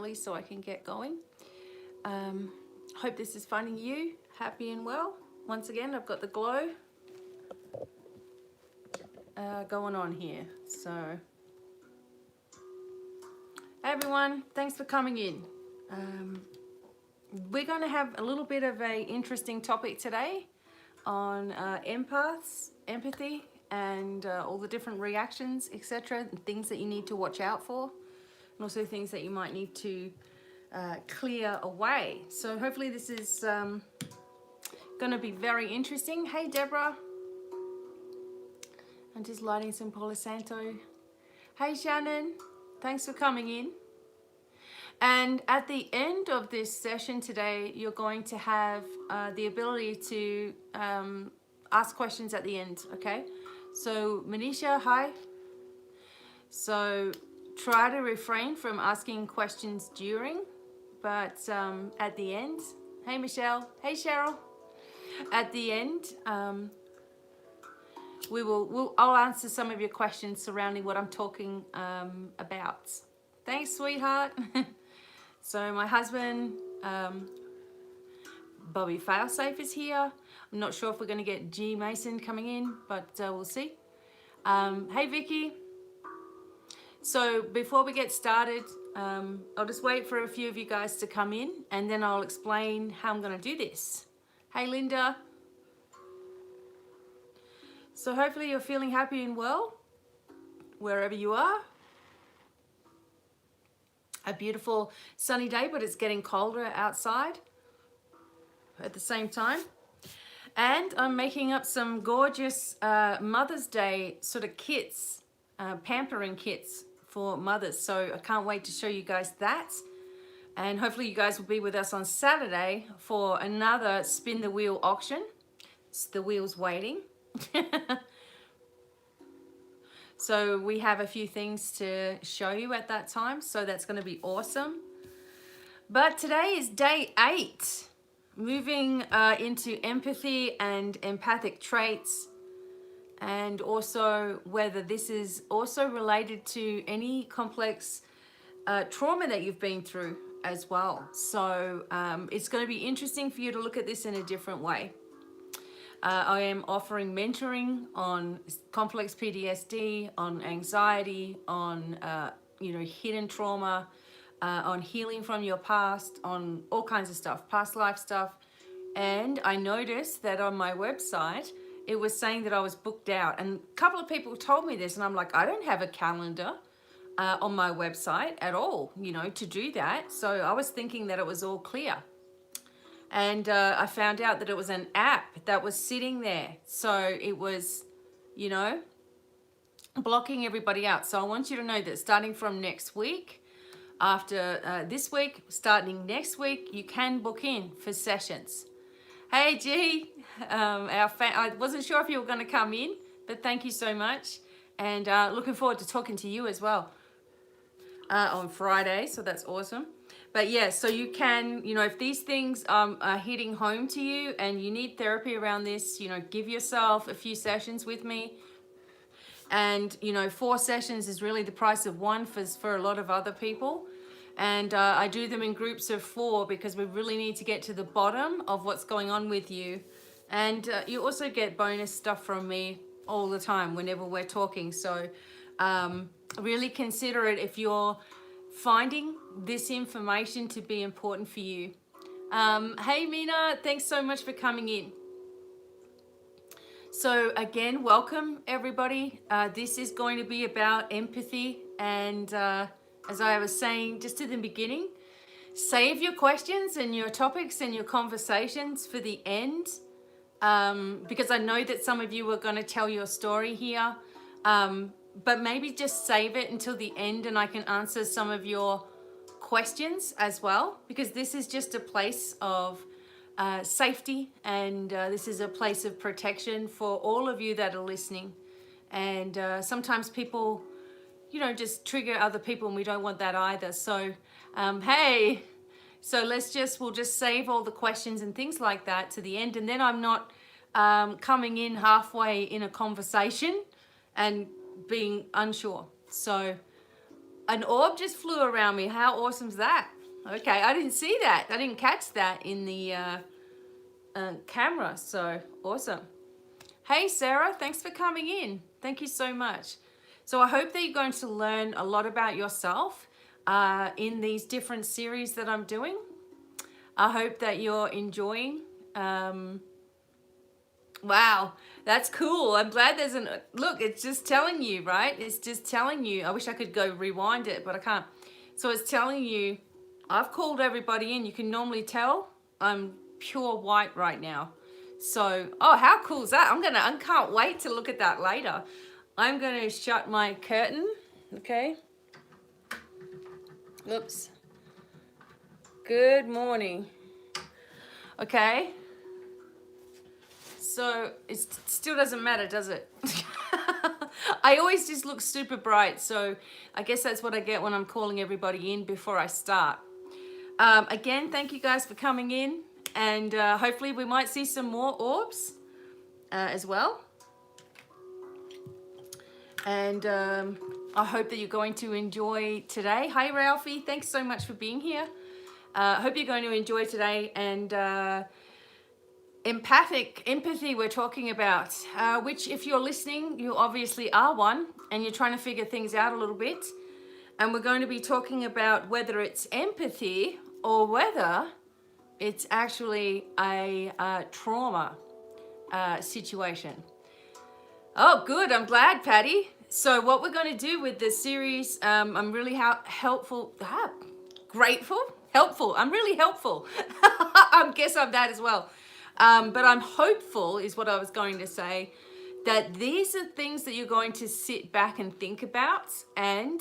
early so I can get going. Hope this is finding you happy and well. Once again, I've got the glow going on here. So, hey everyone, thanks for coming in. We're going to have a little bit of an interesting topic today on empaths, empathy, and all the different reactions, etc., and things that you need to watch out for, and also things that you might need to clear away. So hopefully this is going to be very interesting. Hey Deborah, I'm just lighting some Palo Santo. Hey Shannon, thanks for coming in. And at the end of this session today, you're going to have the ability to ask questions at the end, okay? So Manisha, hi. So try to refrain from asking questions during, but at the end, hey Michelle, hey Cheryl. At the end, I'll answer some of your questions surrounding what I'm talking about. Thanks, sweetheart. So my husband, Bobby Failsafe, is here. I'm not sure if we're going to get G Mason coming in, but we'll see. Hey Vicky. So before we get started, I'll just wait for a few of you guys to come in, and then I'll explain how I'm going to do this. Hey Linda. So hopefully you're feeling happy and well, wherever you are. A beautiful sunny day, but it's getting colder outside at the same time. And I'm making up some gorgeous Mother's Day sort of kits, pampering kits for mothers. So I can't wait to show you guys that. And hopefully you guys will be with us on Saturday for another spin the wheel auction. It's the wheel's waiting. So we have a few things to show you at that time, so that's going to be awesome. But today is day 8, moving into empathy and empathic traits, and also whether this is also related to any complex trauma that you've been through as well. So it's going to be interesting for you to look at this in a different way. I am offering mentoring on complex PTSD, on anxiety, on hidden trauma, on healing from your past, on all kinds of stuff, past life stuff. And I noticed that on my website, it was saying that I was booked out. And a couple of people told me this, and I'm like, I don't have a calendar on my website at all, to do that. So I was thinking that it was all clear. And I found out that it was an app that was sitting there. So it was, blocking everybody out. So I want you to know that starting from next week, after this week, starting next week, you can book in for sessions. Hey, G, I wasn't sure if you were going to come in, but thank you so much. And looking forward to talking to you as well on Friday. So that's awesome. But yeah, so you can, if these things are hitting home to you and you need therapy around this, give yourself a few sessions with me. And, 4 sessions is really the price of 1 for a lot of other people. And I do them in groups of 4 because we really need to get to the bottom of what's going on with you. And you also get bonus stuff from me all the time whenever we're talking. So really consider it if you're finding this information to be important for you. Hey Mina, thanks so much for coming in. So again, welcome everybody. This is going to be about empathy, and as I was saying just at the beginning, save your questions and your topics and your conversations for the end, because I know that some of you are going to tell your story here. But maybe just save it until the end and I can answer some of your questions as well, because this is just a place of safety, and this is a place of protection for all of you that are listening. And sometimes people, just trigger other people, and we don't want that either. So, hey, so we'll just save all the questions and things like that to the end, and then I'm not coming in halfway in a conversation and being unsure. So an orb just flew around me. How awesome's that? Okay, I didn't see that. I didn't catch that in the camera. So awesome. Hey, Sarah, thanks for coming in. Thank you so much. So I hope that you're going to learn a lot about yourself in these different series that I'm doing. I hope that you're enjoying. Wow, that's cool. I'm glad there's an, look, it's just telling you, right? It's just telling you. I wish I could go rewind it, but I can't. So it's telling you, I've called everybody in. You can normally tell I'm pure white right now. So, oh, how cool is that? I can't wait to look at that later. I'm gonna shut my curtain, okay? Oops. Good morning. Okay. So it still doesn't matter, does it? I always just look super bright, so I guess that's what I get when I'm calling everybody in before I start. Again, thank you guys for coming in, and hopefully we might see some more orbs as well. And I hope that you're going to enjoy today. Hi, Ralphie. Thanks so much for being here. Hope you're going to enjoy today. And empathy we're talking about, which if you're listening, you obviously are one, and you're trying to figure things out a little bit. And we're going to be talking about whether it's empathy or whether it's actually a trauma situation. Oh, good. I'm glad, Patty. So what we're going to do with this series, I'm really grateful, helpful. I'm really helpful. I guess I'm that as well. But I'm hopeful is what I was going to say, that these are things that you're going to sit back and think about. And,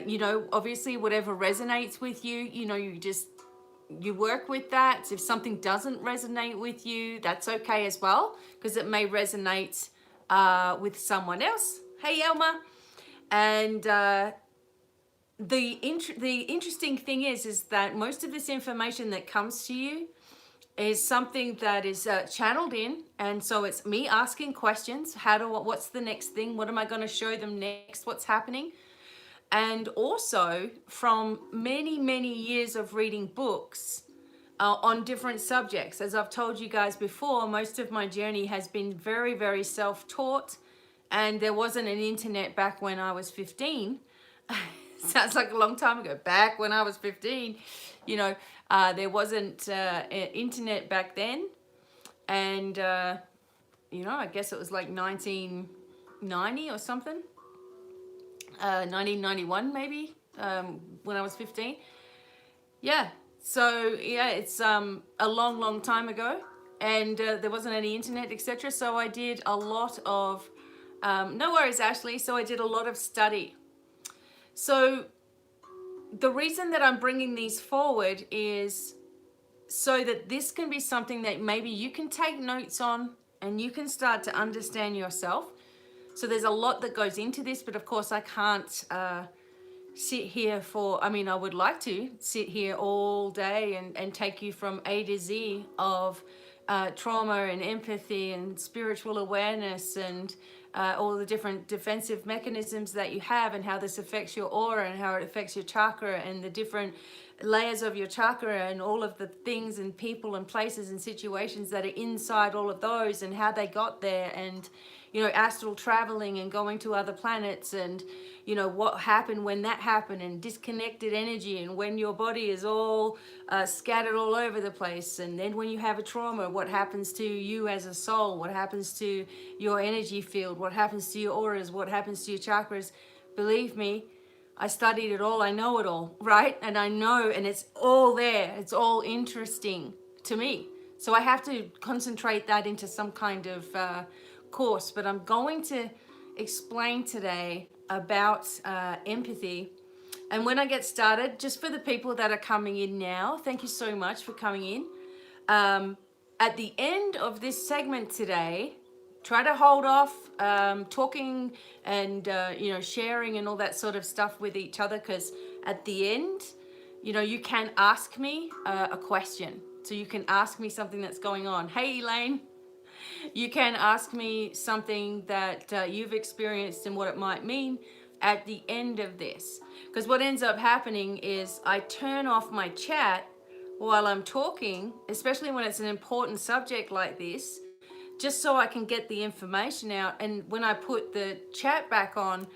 you know, obviously whatever resonates with you, you know, you work with that. If something doesn't resonate with you, that's okay as well, because it may resonate with someone else. Hey, Elma. And the interesting thing is that most of this information that comes to you is something that is channeled in, and so it's me asking questions. What's the next thing? What am I going to show them next? What's happening? And also from many years of reading books on different subjects. As I've told you guys before, most of my journey has been very self-taught, and there wasn't an internet back when I was 15. Sounds like a long time ago. Back when I was 15, you know, there wasn't internet back then. And, you know, I guess it was like 1990 or something. 1991 maybe, when I was 15. Yeah, so yeah, it's a long time ago, and there wasn't any internet, etc. So I did a lot of, no worries, Ashley. So I did a lot of study. So the reason that I'm bringing these forward is so that this can be something that maybe you can take notes on and you can start to understand yourself. So there's a lot that goes into this, but of course I can't sit here I would like to sit here all day and take you from A to Z of trauma and empathy and spiritual awareness and all the different defensive mechanisms that you have, and how this affects your aura and how it affects your chakra and the different layers of your chakra and all of the things and people and places and situations that are inside all of those and how they got there, and you know, astral traveling and going to other planets, and you know what happened when that happened, and disconnected energy, and when your body is all scattered all over the place, and then when you have a trauma, what happens to you as a soul, what happens to your energy field, what happens to your auras, what happens to your chakras. Believe me, I studied it all, I know it all, right? And I know, and it's all there, it's all interesting to me. So I have to concentrate that into some kind of course, but I'm going to explain today about empathy. And when I get started, just for the people that are coming in now, thank you so much for coming in. At the end of this segment today, try to hold off talking and you know, sharing and all that sort of stuff with each other, because at the end, you know, you can ask me a question. So you can ask me something that's going on. Hey, Elaine. You can ask me something that you've experienced and what it might mean, at the end of this. Because what ends up happening is I turn off my chat while I'm talking, especially when it's an important subject like this, just so I can get the information out. And when I put the chat back on,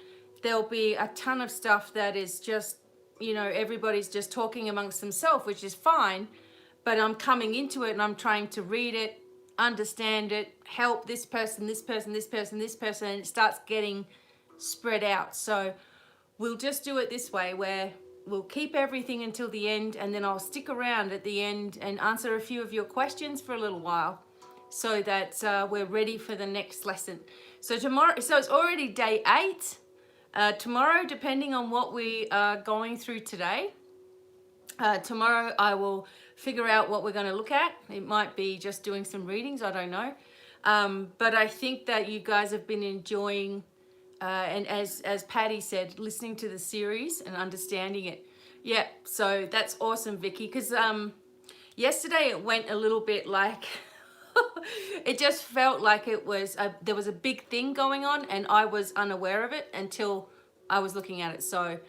there'll be a ton of stuff that is just, you know, everybody's just talking amongst themselves, which is fine. But I'm coming into it and I'm trying to read it, understand it, help this person, this person, this person, this person, and it starts getting spread out. So we'll just do it this way, where we'll keep everything until the end, and then I'll stick around at the end and answer a few of your questions for a little while, so that we're ready for the next lesson. So tomorrow, so it's already day 8. Tomorrow, depending on what we are going through today, tomorrow I will figure out what we're going to look at. It might be just doing some readings, I don't know. But I think that you guys have been enjoying, and as Patty said, listening to the series and understanding it. Yeah, so that's awesome, Vicky, because yesterday it went a little bit like, it just felt like it was, there was a big thing going on and I was unaware of it until I was looking at it. So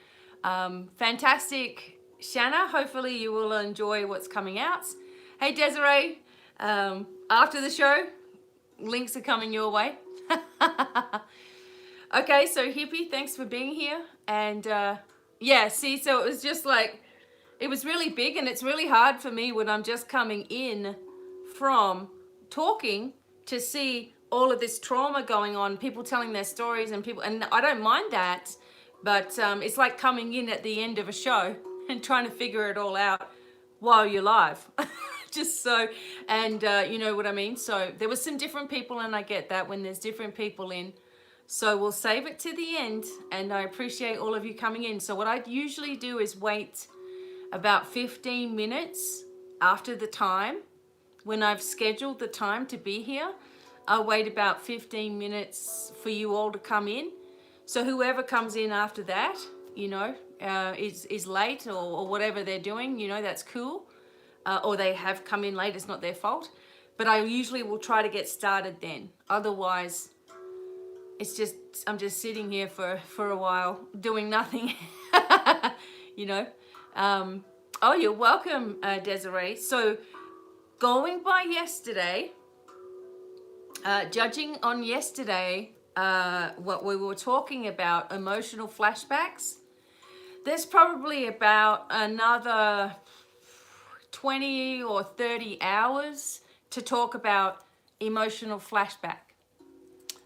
fantastic. Shanna, hopefully you will enjoy what's coming out. Hey Desiree, after the show, links are coming your way. Okay, so Hippie, thanks for being here. And yeah, see, so it was just like, it was really big, and it's really hard for me when I'm just coming in from talking to see all of this trauma going on, people telling their stories, and people, and I don't mind that, but it's like coming in at the end of a show and trying to figure it all out while you're live. Just so, and you know what I mean? So there was some different people, and I get that when there's different people in. So we'll save it to the end, and I appreciate all of you coming in. So what I usually do is wait about 15 minutes after the time, when I've scheduled the time to be here. I'll wait about 15 minutes for you all to come in. So whoever comes in after that, you know, is late or whatever they're doing, you know, that's cool. Or they have come in late, it's not their fault. But I usually will try to get started then. Otherwise, it's just, I'm just sitting here for a while doing nothing, you know. Oh, you're welcome, Desiree. So going by yesterday, judging on yesterday, what we were talking about, emotional flashbacks, there's probably about another 20 or 30 hours to talk about emotional flashback.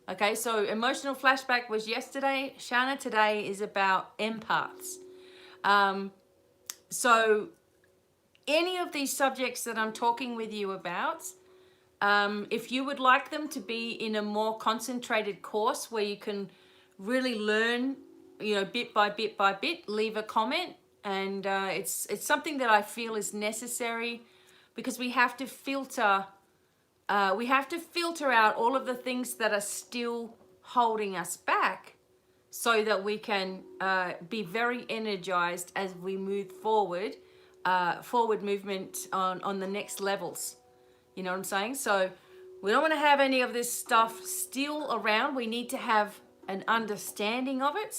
Okay, so emotional flashback was yesterday. Shanna, today is about empaths. So any of these subjects that I'm talking with you about, if you would like them to be in a more concentrated course where you can really learn, you know, bit by bit by bit, leave a comment. And it's something that I feel is necessary, because we have to filter out all of the things that are still holding us back, so that we can be very energized as we move forward, forward movement on the next levels. You know what I'm saying? So we don't want to have any of this stuff still around. We need to have an understanding of it.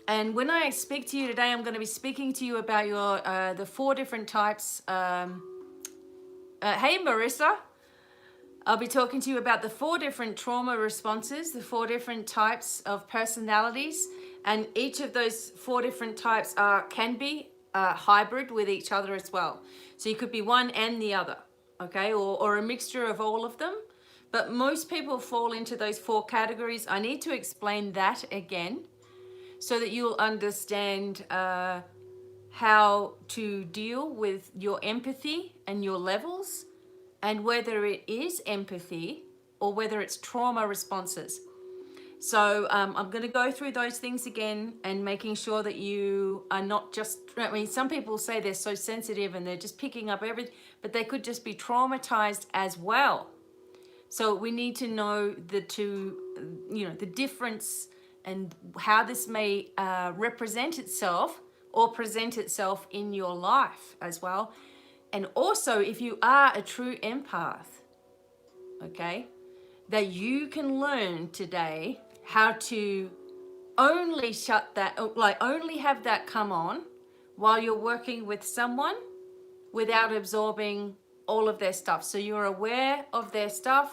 And when I speak to you today, I'm going to be speaking to you about your the 4 different types. Hey, Marissa. I'll be talking to you about the 4 different trauma responses, the 4 different types of personalities, and each of those 4 different types can be hybrid with each other as well. So you could be one and the other, okay, or a mixture of all of them. But most people fall into those 4 categories. I need to explain that again, so that you'll understand how to deal with your empathy and your levels, and whether it is empathy or whether it's trauma responses. So I'm going to go through those things again, and making sure that you are not just, I mean, some people say they're so sensitive and they're just picking up everything, but they could just be traumatized as well. So we need to know the difference, and how this may represent itself or present itself in your life as well. And also, if you are a true empath, okay, that you can learn today how to only shut that, like only have that come on while you're working with someone without absorbing all of their stuff. So you're aware of their stuff,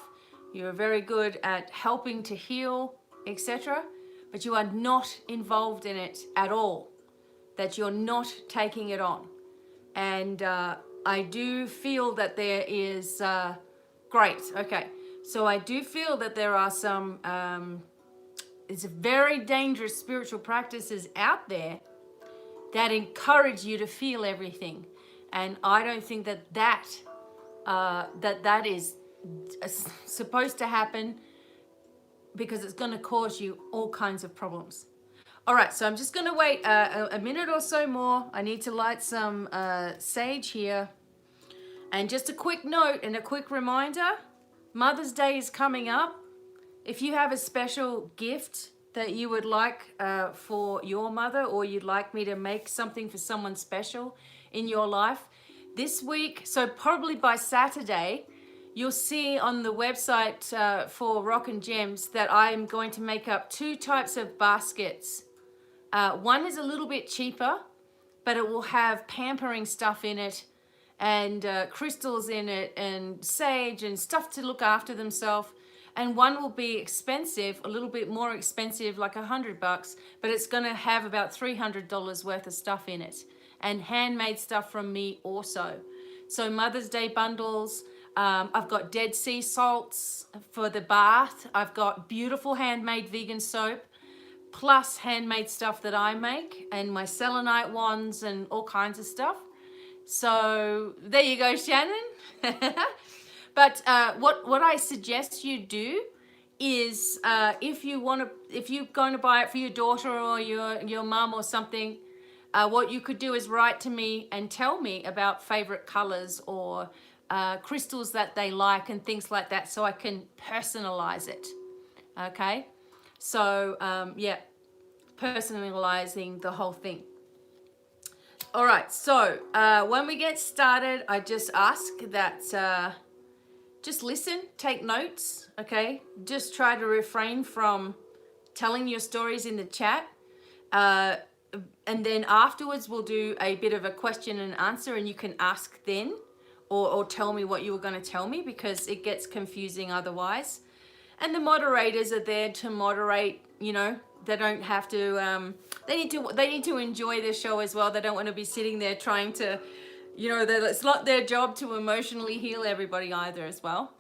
you're very good at helping to heal, etc., but you are not involved in it at all, that you're not taking it on. And I do feel that there is, great, okay. So I do feel that there are some, it's very dangerous spiritual practices out there that encourage you to feel everything. And I don't think that that is supposed to happen, because it's going to cause you all kinds of problems. All right, so I'm just going to wait a minute or so more. I need to light some sage here. And just a quick note and a quick reminder, Mother's Day is coming up. If you have a special gift that you would like for your mother, or you'd like me to make something for someone special in your life, this week, so probably by Saturday, you'll see on the website for Rock and Gems that I'm going to make up 2 types of baskets. One is a little bit cheaper, but it will have pampering stuff in it, and crystals in it, and sage and stuff to look after themselves. And one will be expensive, a little bit more expensive, like $100, but it's going to have about $300 worth of stuff in it, and handmade stuff from me also. So Mother's Day bundles. I've got Dead Sea salts for the bath. I've got beautiful handmade vegan soap, plus handmade stuff that I make, and my selenite wands and all kinds of stuff. So there you go, Shannon. But what I suggest you do is, if you're going to buy it for your daughter or your mum or something, what you could do is write to me and tell me about favorite colors or crystals that they like and things like that, so I can personalize it. Okay, so yeah, personalizing the whole thing. All right, so when we get started, I just ask that just listen, take notes, okay? Just try to refrain from telling your stories in the chat. And then afterwards, we'll do a bit of a question and answer, and you can ask then, or tell me what you were going to tell me, because it gets confusing otherwise. And the moderators are there to moderate, you know. They don't have to, they need to enjoy the show as well. They don't want to be sitting there trying to, you know, it's not their job to emotionally heal everybody either as well.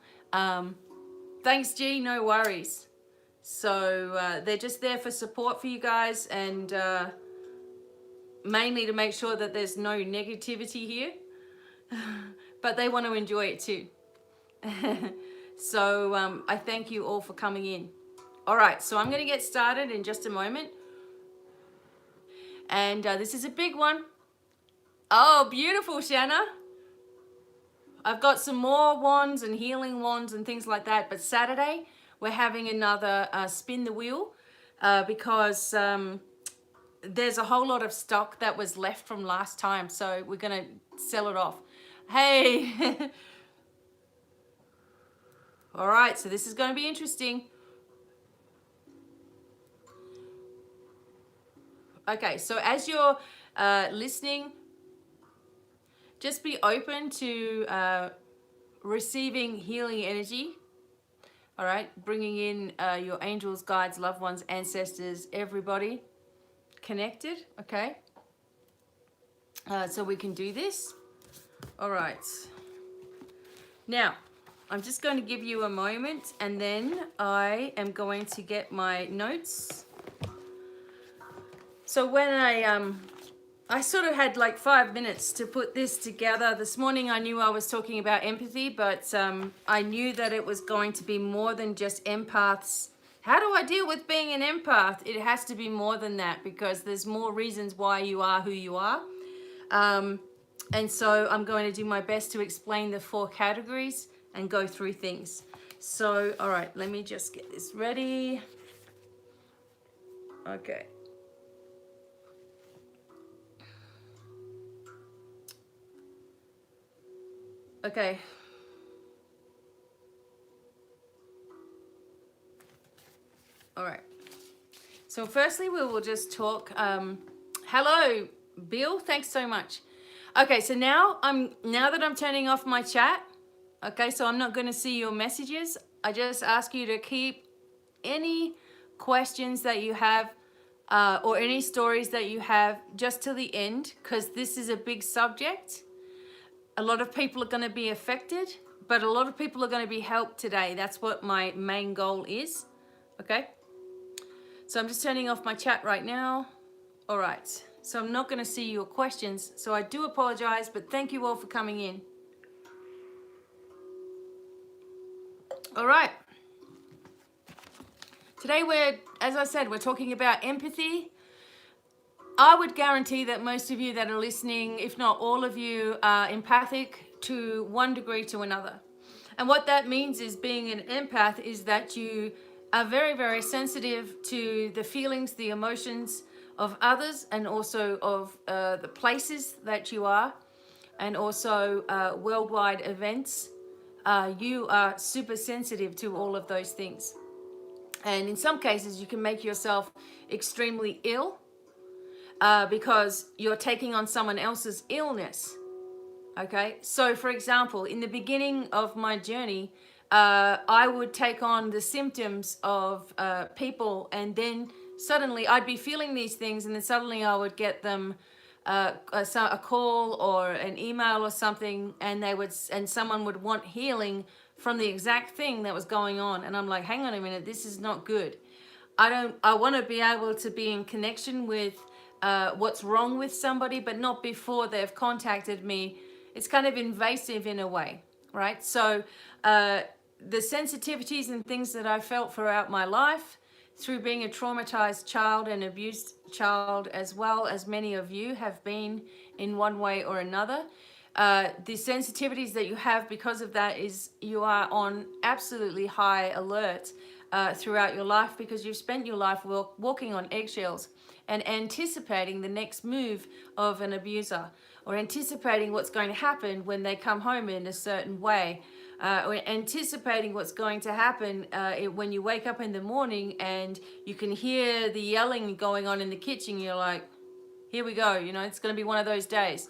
Thanks, G, no worries. So they're just there for support for you guys, and mainly to make sure that there's no negativity here. But they want to enjoy it too. So I thank you all for coming in. All right, so I'm going to get started in just a moment. And this is a big one. Oh, beautiful, Shanna. I've got some more wands and healing wands and things like that. But Saturday, we're having another spin the wheel because there's a whole lot of stock that was left from last time. So we're going to sell it off. Hey. All right, so this is going to be interesting. Okay, so as you're listening, just be open to receiving healing energy. All right, bringing in your angels, guides, loved ones, ancestors, everybody connected. Okay, so we can do this. All right. Now, I'm just going to give you a moment, and then I am going to get my notes. So when I sort of had like 5 minutes to put this together. This morning I knew I was talking about empathy, but I knew that it was going to be more than just empaths. How do I deal with being an empath? It has to be more than that, because there's more reasons why you are who you are. And so I'm going to do my best to explain the 4 categories and go through things. So, all right, let me just get this ready. Okay. Okay. All right. So firstly, we will just talk. Hello, Bill. Thanks so much. Okay, so now that I'm turning off my chat. Okay, so I'm not going to see your messages. I just ask you to keep any questions that you have or any stories that you have just to the end, because this is a big subject. A lot of people are going to be affected, but a lot of people are going to be helped today. That's what my main goal is. Okay, so I'm just turning off my chat right now. All right, so I'm not going to see your questions, so I do apologize, but thank you all for coming in. All right, today as I said, we're talking about empathy. I would guarantee that most of you that are listening, if not all of you, are empathic to one degree to another. And what that means is, being an empath is that you are very, very sensitive to the feelings, the emotions of others, and also of the places that you are, and also worldwide events. You are super sensitive to all of those things. And in some cases, you can make yourself extremely ill because you're taking on someone else's illness. Okay, so for example, in the beginning of my journey, I would take on the symptoms of people, and then suddenly I'd be feeling these things, and then suddenly I would get them a call or an email or something, and someone would want healing from the exact thing that was going on, and I'm like, hang on a minute, this is not good. I want to be able to be in connection with what's wrong with somebody, but not before they've contacted me. It's kind of invasive in a way, right? So the sensitivities and things that I felt throughout my life, through being a traumatized child and abused child, as well as many of you have been in one way or another, the sensitivities that you have because of that is you are on absolutely high alert throughout your life, because you've spent your life walking on eggshells and anticipating the next move of an abuser, or anticipating what's going to happen when they come home in a certain way, or anticipating what's going to happen when you wake up in the morning and you can hear the yelling going on in the kitchen. You're like, here we go, it's going to be one of those days.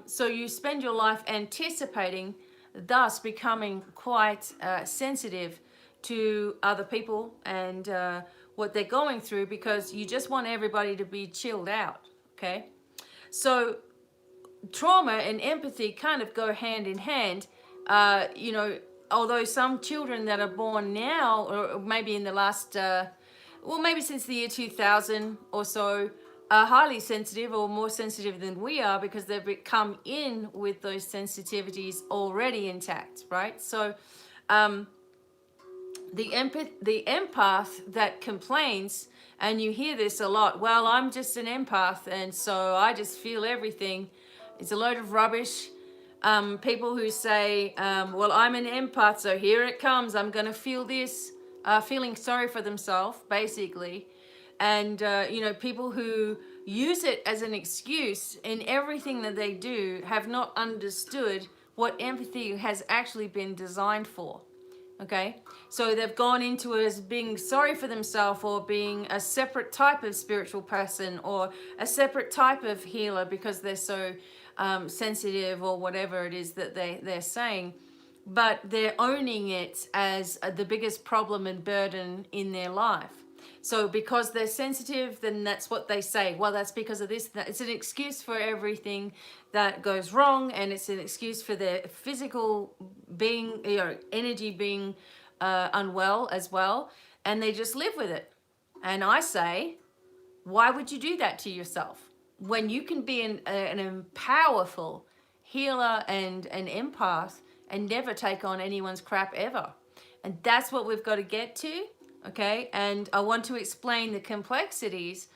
So you spend your life anticipating, thus becoming quite sensitive to other people and what they're going through, because you just want everybody to be chilled out, okay? So trauma and empathy kind of go hand in hand. Although some children that are born now, or maybe in the last, maybe since the year 2000 or so, are highly sensitive, or more sensitive than we are, because they've come in with those sensitivities already intact, right? So the empath that complains, and you hear this a lot, well, I'm just an empath, and so I just feel everything. It's a load of rubbish. People who say, well, I'm an empath, so here it comes, I'm going to feel this, feeling sorry for themselves, basically. And, people who use it as an excuse in everything that they do have not understood what empathy has actually been designed for. Okay, so they've gone into it as being sorry for themselves, or being a separate type of spiritual person, or a separate type of healer, because they're so sensitive, or whatever it is that they're saying. But they're owning it as the biggest problem and burden in their life. So because they're sensitive, then that's what they say. Well, that's because of this. It's an excuse for everything that goes wrong, and it's an excuse for their physical being, energy being unwell as well, and they just live with it. And I say, why would you do that to yourself when you can be an powerful healer and an empath and never take on anyone's crap ever? And that's what we've got to get to. Okay, and I want to explain the complexities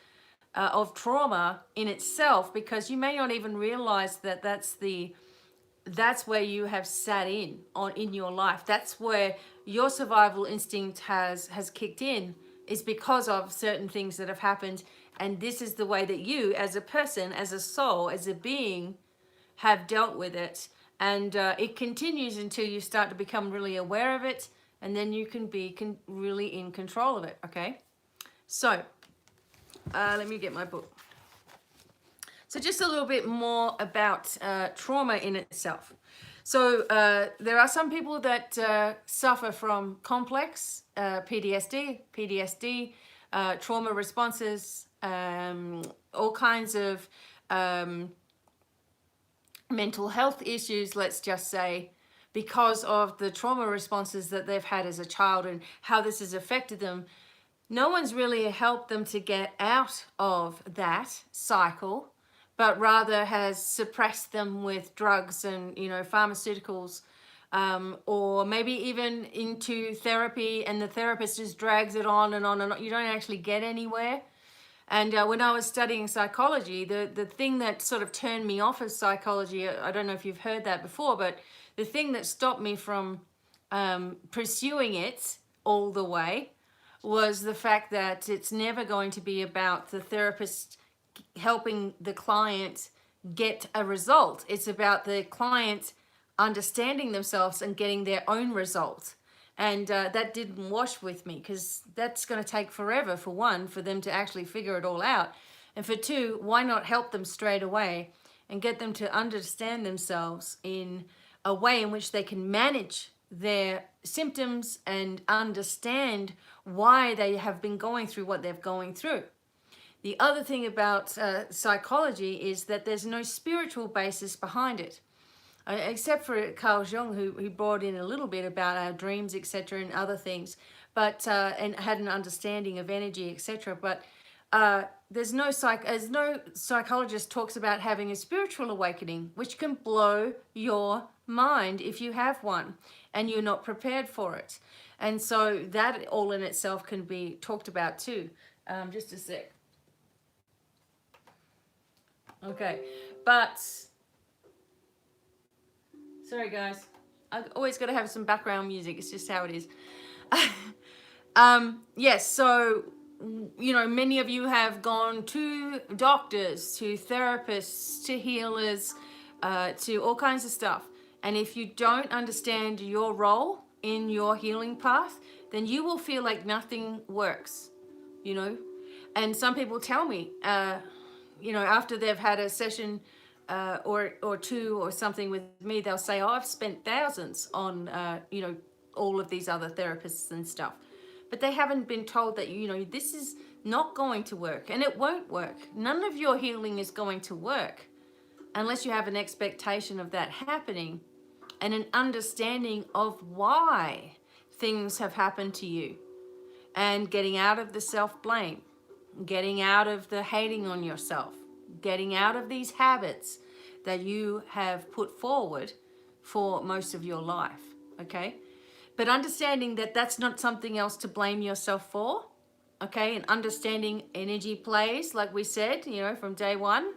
of trauma in itself, because you may not even realize that that's where you have sat in your life. That's where your survival instinct has kicked in, is because of certain things that have happened, and this is the way that you, as a person, as a soul, as a being, have dealt with it. And it continues until you start to become really aware of it, and then you can be really in control of it, okay? So let me get my book. So just a little bit more about trauma in itself. So there are some people that suffer from complex PTSD, trauma responses, all kinds of mental health issues, let's just say, because of the trauma responses that they've had as a child and how this has affected them. No one's really helped them to get out of that cycle, but rather has suppressed them with drugs and, you know, pharmaceuticals, or maybe even into therapy, and the therapist just drags it on and on and on. You don't actually get anywhere. And when I was studying psychology, the thing that sort of turned me off of psychology, I don't know if you've heard that before, but the thing that stopped me from pursuing it all the way was the fact that it's never going to be about the therapist helping the client get a result. It's about the client understanding themselves and getting their own result. And that didn't wash with me, because that's going to take forever, for one, for them to actually figure it all out. And for two, why not help them straight away and get them to understand themselves in a way in which they can manage their symptoms and understand why they have been going through what they're going through. The other thing about psychology is that there's no spiritual basis behind it. Except for Carl Jung, who brought in a little bit about our dreams, etc., and other things, but and had an understanding of energy, etc. But there's no psychologist talks about having a spiritual awakening, which can blow your mind if you have one and you're not prepared for it. And so that all in itself can be talked about too. Just a sec. Okay, but sorry guys, I've always got to have some background music. It's just how it is. Yes, so, you know, many of you have gone to doctors, to therapists, to healers, to all kinds of stuff. And if you don't understand your role in your healing path, then you will feel like nothing works, you know. And some people tell me, you know, after they've had a session or two or something with me, they'll say, oh, I've spent thousands on, you know, all of these other therapists and stuff. But they haven't been told that, you know, this is not going to work, and it won't work. None of your healing is going to work unless you have an expectation of that happening and an understanding of why things have happened to you, and getting out of the self-blame, getting out of the hating on yourself, getting out of these habits that you have put forward for most of your life, okay? But understanding that that's not something else to blame yourself for, okay? And understanding energy plays, like we said, you know, from day one.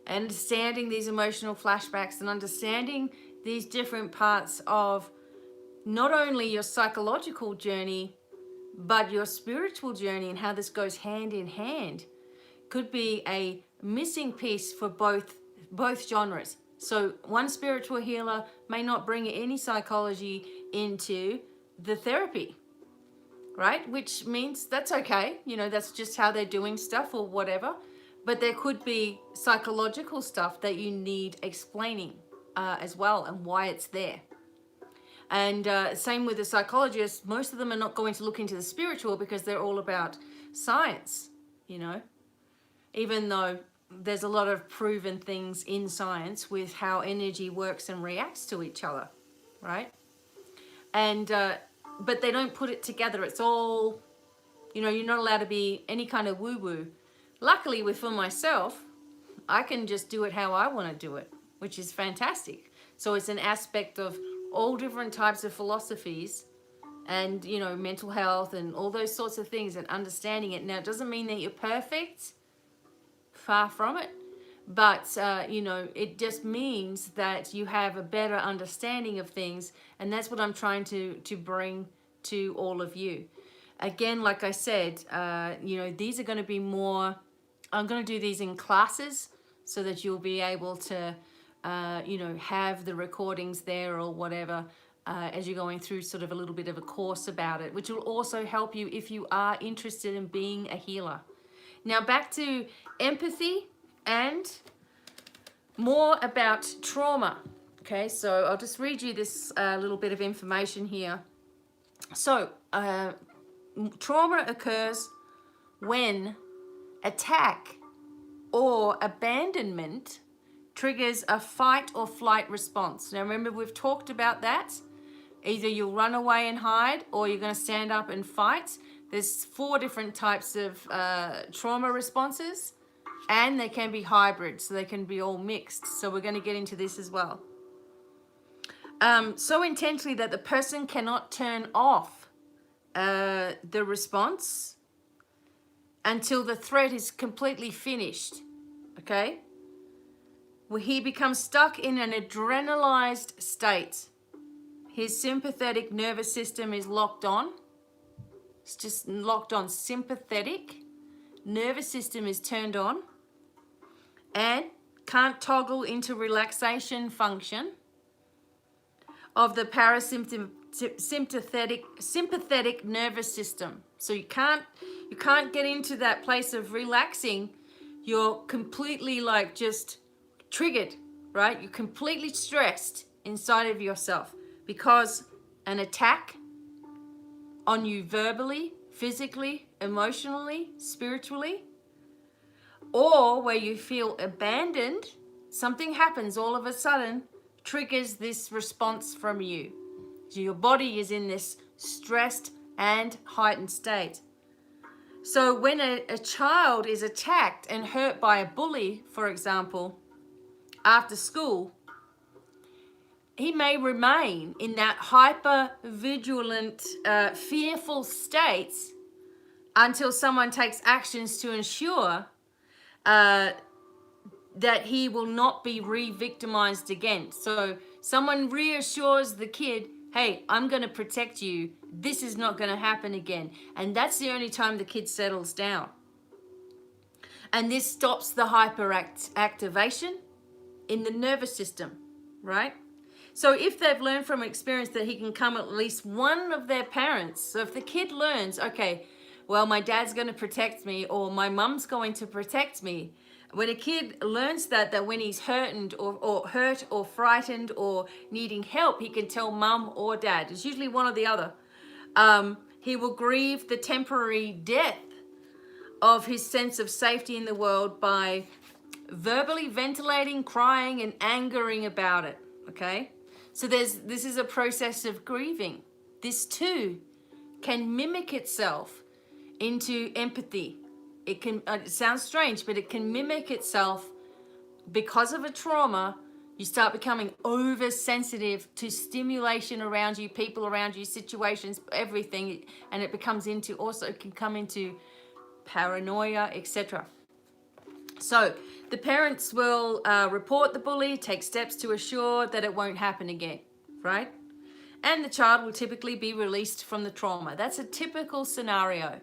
Understanding these emotional flashbacks and understanding these different parts of not only your psychological journey, but your spiritual journey, and how this goes hand in hand, could be a missing piece for both genres. So one spiritual healer may not bring any psychology into the therapy, right? Which means that's okay. You know, that's just how they're doing stuff or whatever. But there could be psychological stuff that you need explaining as well, and why it's there. And same with the psychologists, most of them are not going to look into the spiritual because they're all about science, you know, even though there's a lot of proven things in science with how energy works and reacts to each other, right? And, but they don't put it together. It's all, you know, you're not allowed to be any kind of woo-woo. Luckily, for myself, I can just do it how I want to do it, which is fantastic. So it's an aspect of all different types of philosophies and, you know, mental health and all those sorts of things, and understanding it. Now, it doesn't mean that you're perfect, far from it, but, you know, it just means that you have a better understanding of things, and that's what I'm trying to bring to all of you. Again, like I said, you know, these are going to be more, I'm going to do these in classes so that you'll be able to you know, have the recordings there or whatever as you're going through sort of a little bit of a course about it, which will also help you if you are interested in being a healer. Now back to empathy and more about trauma. Okay, so I'll just read you this little bit of information here. So, trauma occurs when attack or abandonment triggers a fight or flight response. Now remember, we've talked about that. Either you'll run away and hide, or you're going to stand up and fight. There's 4 different types of trauma responses, and they can be hybrid, so they can be all mixed. So we're going to get into this as well. So intensely that the person cannot turn off the response until the threat is completely finished. Okay? Well, he becomes stuck in an adrenalized state. His sympathetic nervous system is locked on. It's just locked on. Sympathetic nervous system is turned on and can't toggle into relaxation function of the sympathetic nervous system. So you can't get into that place of relaxing. You're completely like just triggered, right? You're completely stressed inside of yourself because an attack on you verbally, physically, emotionally, spiritually, or where you feel abandoned, something happens all of a sudden, triggers this response from you. So your body is in this stressed and heightened state. So when a child is attacked and hurt by a bully, for example, after school, he may remain in that hyper vigilant, fearful state until someone takes actions to ensure that he will not be re-victimized again. So someone reassures the kid, hey, I'm going to protect you. This is not going to happen again. And that's the only time the kid settles down. And this stops the hyperactivation in the nervous system, right? So if they've learned from experience that he can come at least one of their parents, so if the kid learns, okay, well, my dad's going to protect me or my mum's going to protect me. When a kid learns that when he's hurt or frightened or needing help, he can tell mum or dad. It's usually one or the other. He will grieve the temporary death of his sense of safety in the world by verbally ventilating, crying, and angering about it. Okay? So this is a process of grieving. This too can mimic itself into empathy. It sounds strange, but it can mimic itself because of a trauma. You start becoming oversensitive to stimulation around you, people around you, situations, everything, and it can come into paranoia, etc. So the parents will report the bully, take steps to assure that it won't happen again, right? And the child will typically be released from the trauma. That's a typical scenario.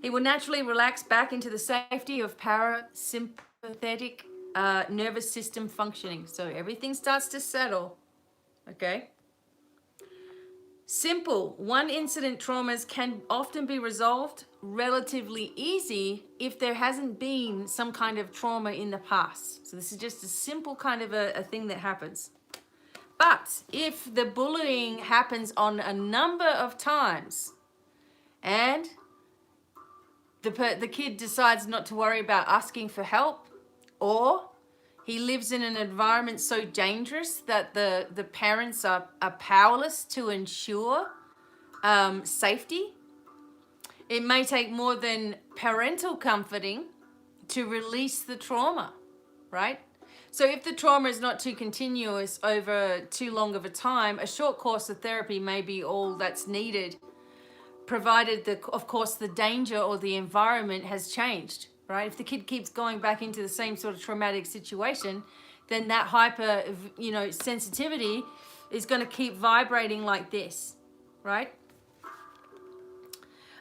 He will naturally relax back into the safety of parasympathetic nervous system functioning. So everything starts to settle, okay? Simple one-incident traumas can often be resolved relatively easy if there hasn't been some kind of trauma in the past. So this is just a simple kind of a thing that happens. But if the bullying happens on a number of times and the kid decides not to worry about asking for help, or he lives in an environment so dangerous that the parents are powerless to ensure safety, it may take more than parental comforting to release the trauma, right? So if the trauma is not too continuous over too long of a time, a short course of therapy may be all that's needed, provided, of course, the danger or the environment has changed, right? If the kid keeps going back into the same sort of traumatic situation, then that hyper, sensitivity is going to keep vibrating like this, right?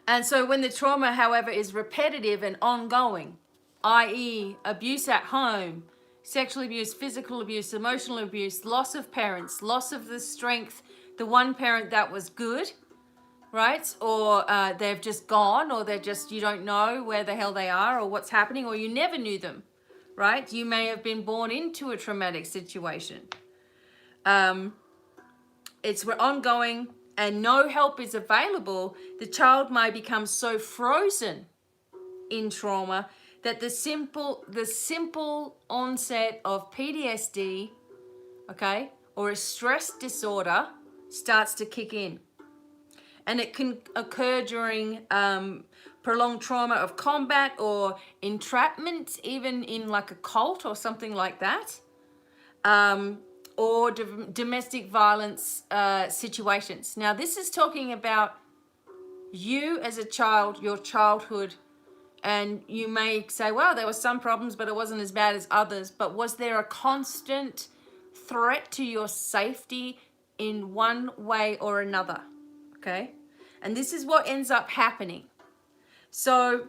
And so when the trauma, however, is repetitive and ongoing, i.e. abuse at home, sexual abuse, physical abuse, emotional abuse, loss of parents, loss of the strength, the one parent that was good, right? Or they've just gone, or they're just, you don't know where the hell they are or what's happening, or you never knew them, right? You may have been born into a traumatic situation. It's ongoing and no help is available. The child may become so frozen in trauma that the simple onset of PTSD, okay, or a stress disorder starts to kick in. And it can occur during prolonged trauma of combat or entrapment, even in like a cult or something like that, or domestic violence situations. Now, this is talking about you as a child, your childhood, and you may say, well, there were some problems, but it wasn't as bad as others. But was there a constant threat to your safety in one way or another? Okay? And this is what ends up happening. So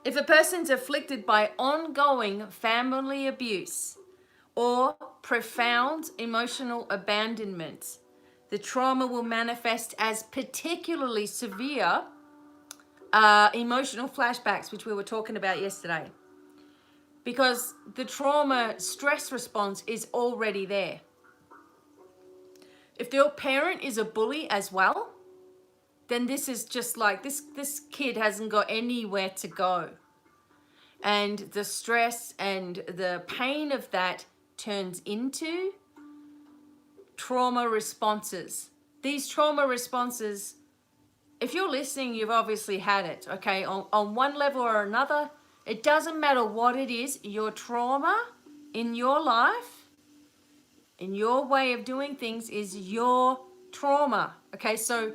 if a person's afflicted by ongoing family abuse or profound emotional abandonment, the trauma will manifest as particularly severe emotional flashbacks, which we were talking about yesterday, because the trauma stress response is already there. If your parent is a bully as well, then this is just like this kid hasn't got anywhere to go. And the stress and the pain of that turns into trauma responses. These trauma responses, if you're listening, you've obviously had it, okay? On one level or another, it doesn't matter what it is, your trauma in your life, in your way of doing things is your trauma, okay? So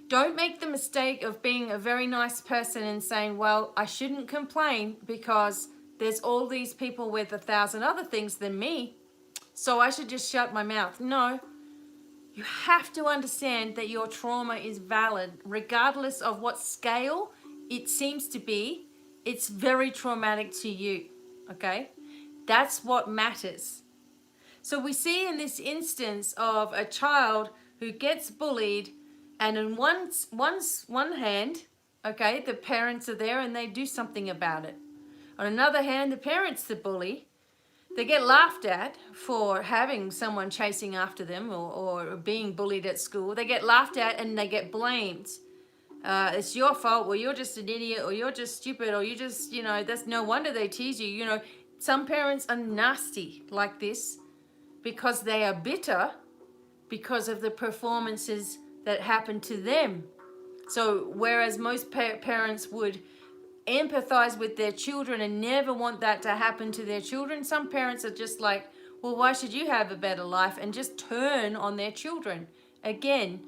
don't make the mistake of being a very nice person and saying, well, I shouldn't complain because there's all these people with 1,000 other things than me, so I should just shut my mouth. No. You have to understand that your trauma is valid, regardless of what scale it seems to be. It's very traumatic to you, okay? That's what matters. So we see in this instance of a child who gets bullied, and in one hand, okay, the parents are there and they do something about it. On another hand, the parents, the bully, they get laughed at for having someone chasing after them or being bullied at school. They get laughed at and they get blamed. It's your fault, or you're just an idiot, or you're just stupid, or you just, that's no wonder they tease you. Some parents are nasty like this because they are bitter because of the performances that happen to them. So whereas most parents would empathize with their children and never want that to happen to their children, some parents are just like, well, why should you have a better life, and just turn on their children. Again,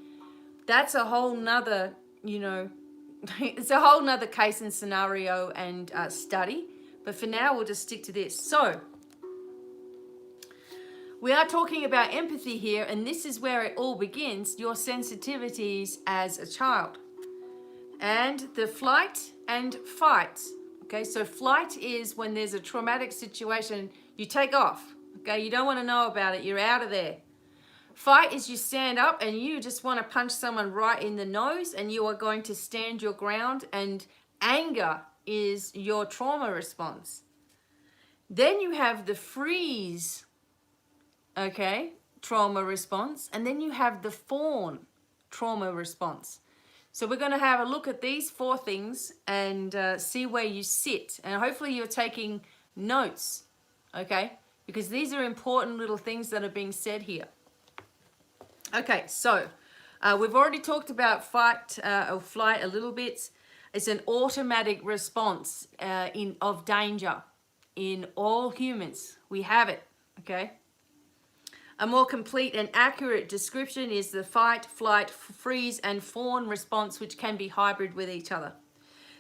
that's a whole nother, it's a whole nother case and scenario and study, but for now we'll just stick to this. So we are talking about empathy here, and this is where it all begins, your sensitivities as a child. And the flight and fight. Okay, so flight is when there's a traumatic situation, you take off. Okay, you don't want to know about it, you're out of there. Fight is you stand up and you just want to punch someone right in the nose, and you are going to stand your ground, and anger is your trauma response. Then you have the freeze, okay, trauma response, and then you have the fawn trauma response. So we're going to have a look at these 4 things and see where you sit. And hopefully you're taking notes, okay? Because these are important little things that are being said here. Okay, so we've already talked about fight or flight a little bit. It's an automatic response of danger in all humans. We have it, okay? A more complete and accurate description is the fight, flight, freeze, and fawn response, which can be hybrid with each other.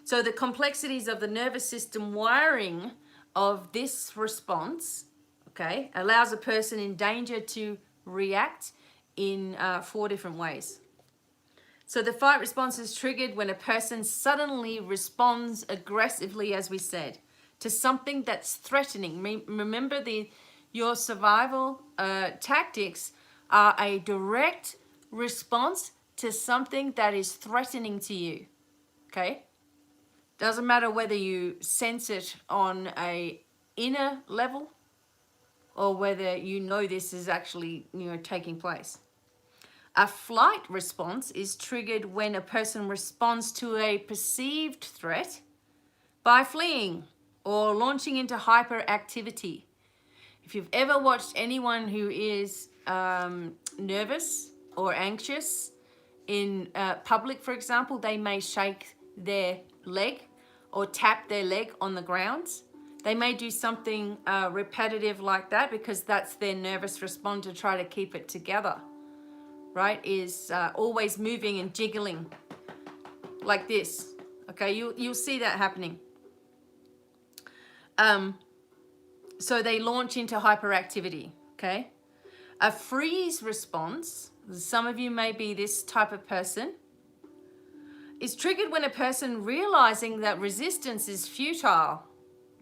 So the complexities of the nervous system wiring of this response, okay, allows a person in danger to react in 4 different ways. So the fight response is triggered when a person suddenly responds aggressively, as we said, to something that's threatening. Remember, your survival tactics are a direct response to something that is threatening to you, okay? Doesn't matter whether you sense it on a inner level or whether you know this is actually, taking place. A flight response is triggered when a person responds to a perceived threat by fleeing or launching into hyperactivity. If you've ever watched anyone who is nervous or anxious in public, for example, they may shake their leg or tap their leg on the ground. They may do something repetitive like that because that's their nervous response to try to keep it together, right? Is always moving and jiggling like this. Okay, you'll see that happening. So they launch into hyperactivity, okay? A freeze response, some of you may be this type of person, is triggered when a person realizing that resistance is futile,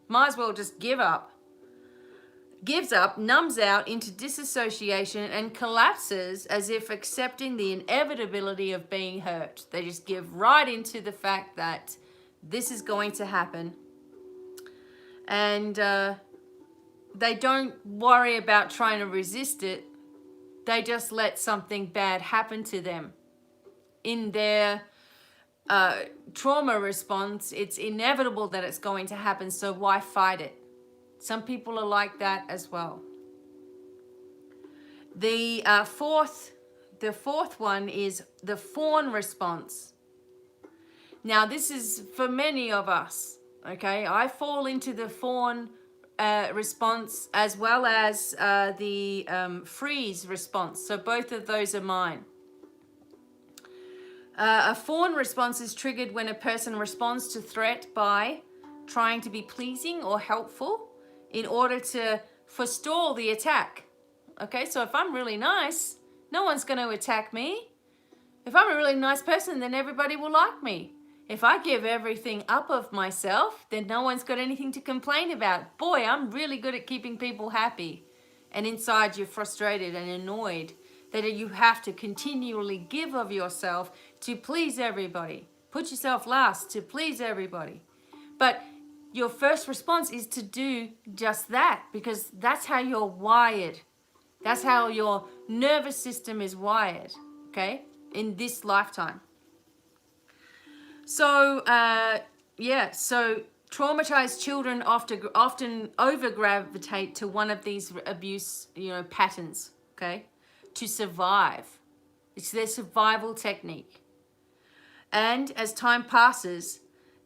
might as well just gives up, numbs out into disassociation and collapses as if accepting the inevitability of being hurt. They just give right into the fact that this is going to happen. And they don't worry about trying to resist it. They just let something bad happen to them. In their trauma response, it's inevitable that it's going to happen, so why fight it? Some people are like that as well. The fourth one is the fawn response. Now, this is for many of us, okay? I fall into the fawn response as well as the freeze response. So both of those are mine. A fawn response is triggered when a person responds to threat by trying to be pleasing or helpful in order to forestall the attack. Okay, so if I'm really nice, no one's going to attack me. If I'm a really nice person, then everybody will like me. If I give everything up of myself, then no one's got anything to complain about. Boy, I'm really good at keeping people happy. And inside you're frustrated and annoyed that you have to continually give of yourself to please everybody. Put yourself last to please everybody. But your first response is to do just that, because that's how you're wired. That's how your nervous system is wired, okay, in this lifetime. So, so traumatized children often over-gravitate to one of these abuse, patterns, okay, to survive. It's their survival technique. And as time passes,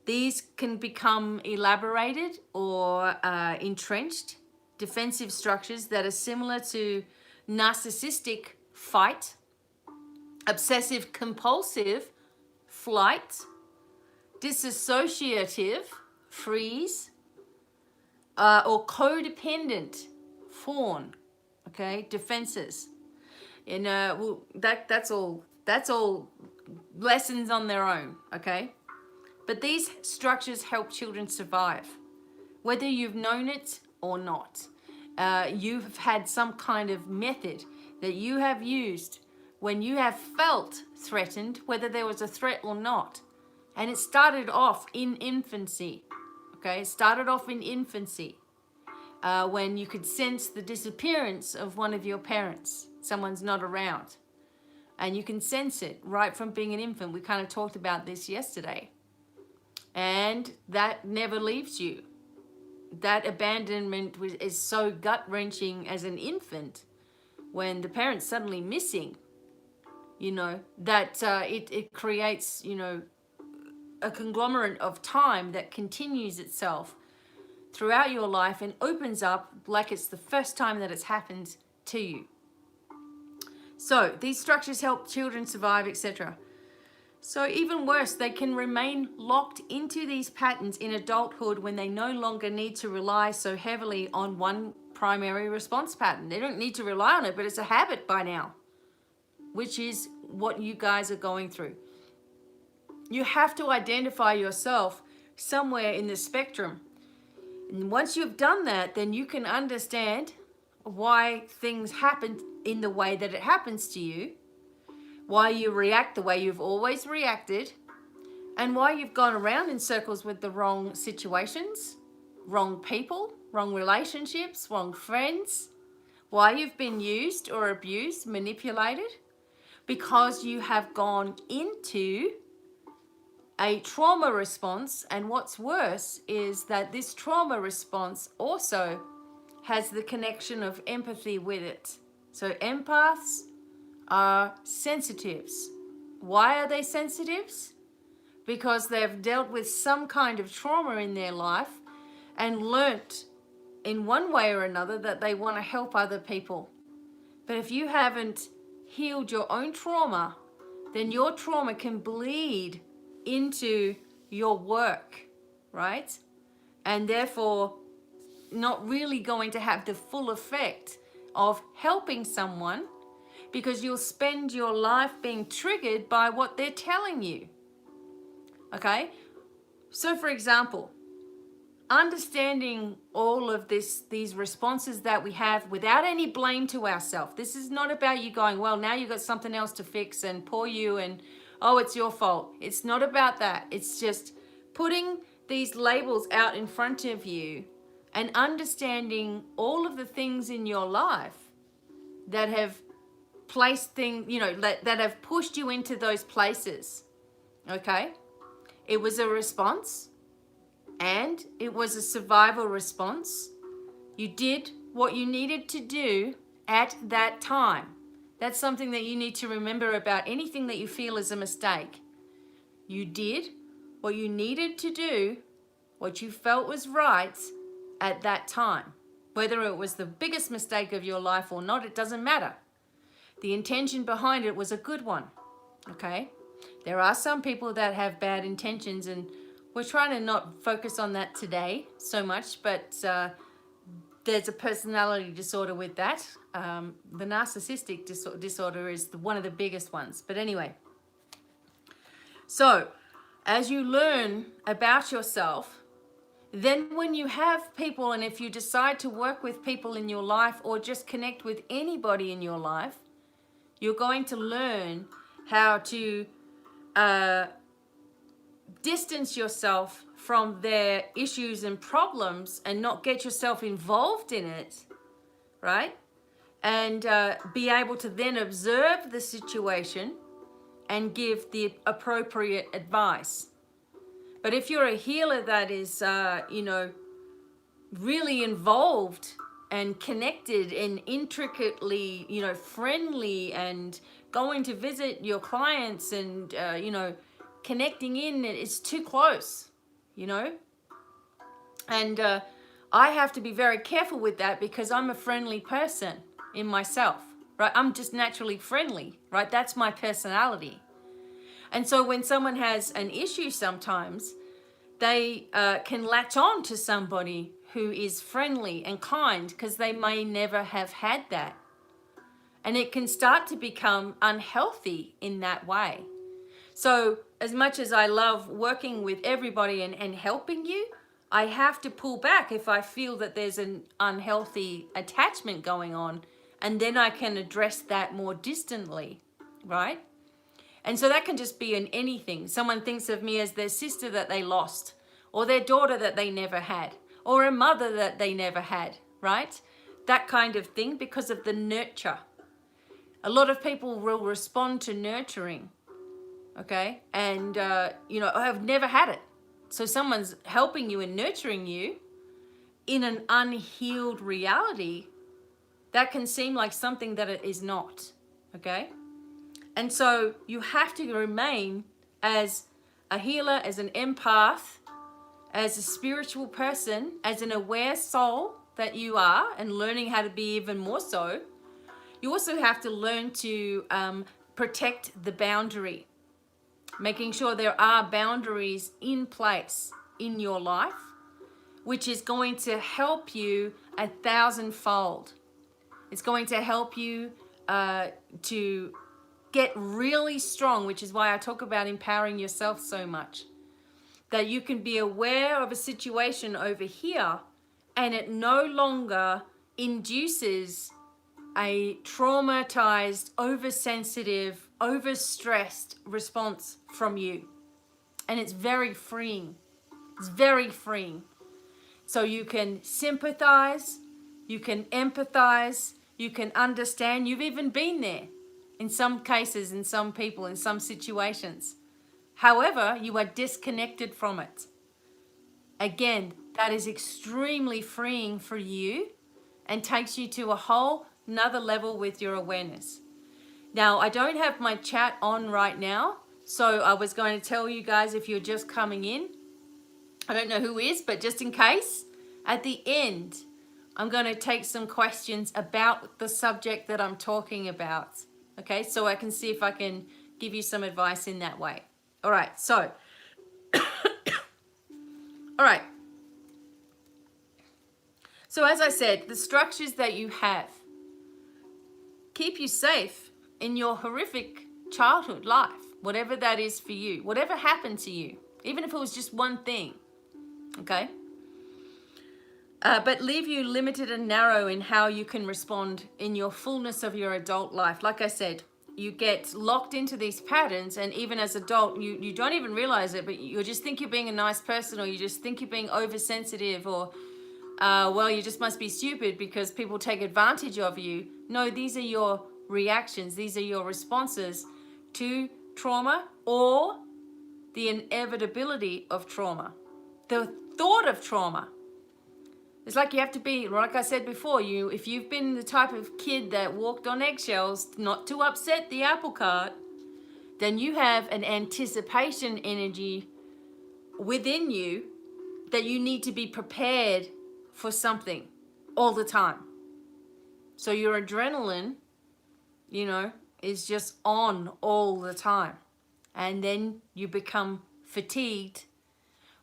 these can become elaborated or entrenched defensive structures that are similar to narcissistic fight, obsessive compulsive flight, disassociative freeze, or codependent fawn, okay, defenses. And that's all lessons on their own, okay? But these structures help children survive, whether you've known it or not. You've had some kind of method that you have used when you have felt threatened, whether there was a threat or not. And it started off in infancy, okay? It started off in infancy when you could sense the disappearance of one of your parents. Someone's not around. And you can sense it right from being an infant. We kind of talked about this yesterday. And that never leaves you. That abandonment is so gut-wrenching as an infant when the parent's suddenly missing, that it creates, a conglomerate of time that continues itself throughout your life and opens up like it's the first time that it's happened to you. So these structures help children survive, etc. So even worse, they can remain locked into these patterns in adulthood when they no longer need to rely so heavily on one primary response pattern. They don't need to rely on it, but it's a habit by now, which is what you guys are going through. You have to identify yourself somewhere in the spectrum. And once you've done that, then you can understand why things happen in the way that it happens to you, why you react the way you've always reacted, and why you've gone around in circles with the wrong situations, wrong people, wrong relationships, wrong friends, why you've been used or abused, manipulated, because you have gone into a trauma response. And what's worse is that this trauma response also has the connection of empathy with it. So empaths are sensitives. Why are they sensitives? Because they've dealt with some kind of trauma in their life and learnt in one way or another that they want to help other people. But if you haven't healed your own trauma, then your trauma can bleed into your work, right? And therefore not really going to have the full effect of helping someone, because you'll spend your life being triggered by what they're telling you. Okay? So for example, understanding all of these responses that we have without any blame to ourselves. This is not about you going, well, now you've got something else to fix and poor you and, oh, it's your fault. It's not about that. It's just putting these labels out in front of you and understanding all of the things in your life that have placed things, that have pushed you into those places. Okay? It was a response. And it was a survival response. You did what you needed to do at that time. That's something that you need to remember about anything that you feel is a mistake. You did what you needed to do, what you felt was right at that time. Whether it was the biggest mistake of your life or not, it doesn't matter. The intention behind it was a good one. Okay? There are some people that have bad intentions, and we're trying to not focus on that today so much, but there's a personality disorder with that. The narcissistic disorder is one of the biggest ones. But anyway, so as you learn about yourself, then when you have people, and if you decide to work with people in your life or just connect with anybody in your life, you're going to learn how to distance yourself from their issues and problems and not get yourself involved in it, right? And be able to then observe the situation and give the appropriate advice. But if you're a healer that is, really involved and connected and intricately, friendly and going to visit your clients and, connecting in, it's too close, And I have to be very careful with that because I'm a friendly person in myself, right? I'm just naturally friendly, right? That's my personality. And so when someone has an issue sometimes, they can latch on to somebody who is friendly and kind because they may never have had that. And it can start to become unhealthy in that way. So as much as I love working with everybody and helping you, I have to pull back if I feel that there's an unhealthy attachment going on, and then I can address that more distantly, right? And so that can just be in anything. Someone thinks of me as their sister that they lost, or their daughter that they never had, or a mother that they never had, right? That kind of thing, because of the nurture. A lot of people will respond to nurturing, okay? And, I've never had it. So someone's helping you and nurturing you in an unhealed reality, that can seem like something that it is not, okay? And so you have to remain as a healer, as an empath, as a spiritual person, as an aware soul that you are, and learning how to be even more so. You also have to learn to protect the boundary, making sure there are boundaries in place in your life, which is going to help you 1,000-fold. It's going to help you to get really strong, which is why I talk about empowering yourself so much. That you can be aware of a situation over here and it no longer induces a traumatized, oversensitive overstressed response from you. And it's very freeing. It's very freeing. So you can sympathize, you can empathize, you can understand. You've even been there in some cases, in some people, in some situations. However, you are disconnected from it. Again, that is extremely freeing for you and takes you to a whole another level with your awareness. Now, I don't have my chat on right now, so I was going to tell you guys if you're just coming in, I don't know who is, but just in case, at the end, I'm going to take some questions about the subject that I'm talking about. Okay, so I can see if I can give you some advice in that way. All right, so, all right. So as I said, the structures that you have keep you safe in your horrific childhood life, whatever that is for you, whatever happened to you, even if it was just one thing, okay? But leave you limited and narrow in how you can respond in your fullness of your adult life. Like I said, you get locked into these patterns, and even as adult, you don't even realize it, but you just think you're being a nice person, or you just think you're being oversensitive, or well, you just must be stupid because people take advantage of you. No, these are your reactions. These are your responses to trauma or the inevitability of trauma. The thought of trauma. It's like you have to be, like I said before, if you've been the type of kid that walked on eggshells not to upset the apple cart, then you have an anticipation energy within you that you need to be prepared for something all the time. So your adrenaline, is just on all the time. And then you become fatigued.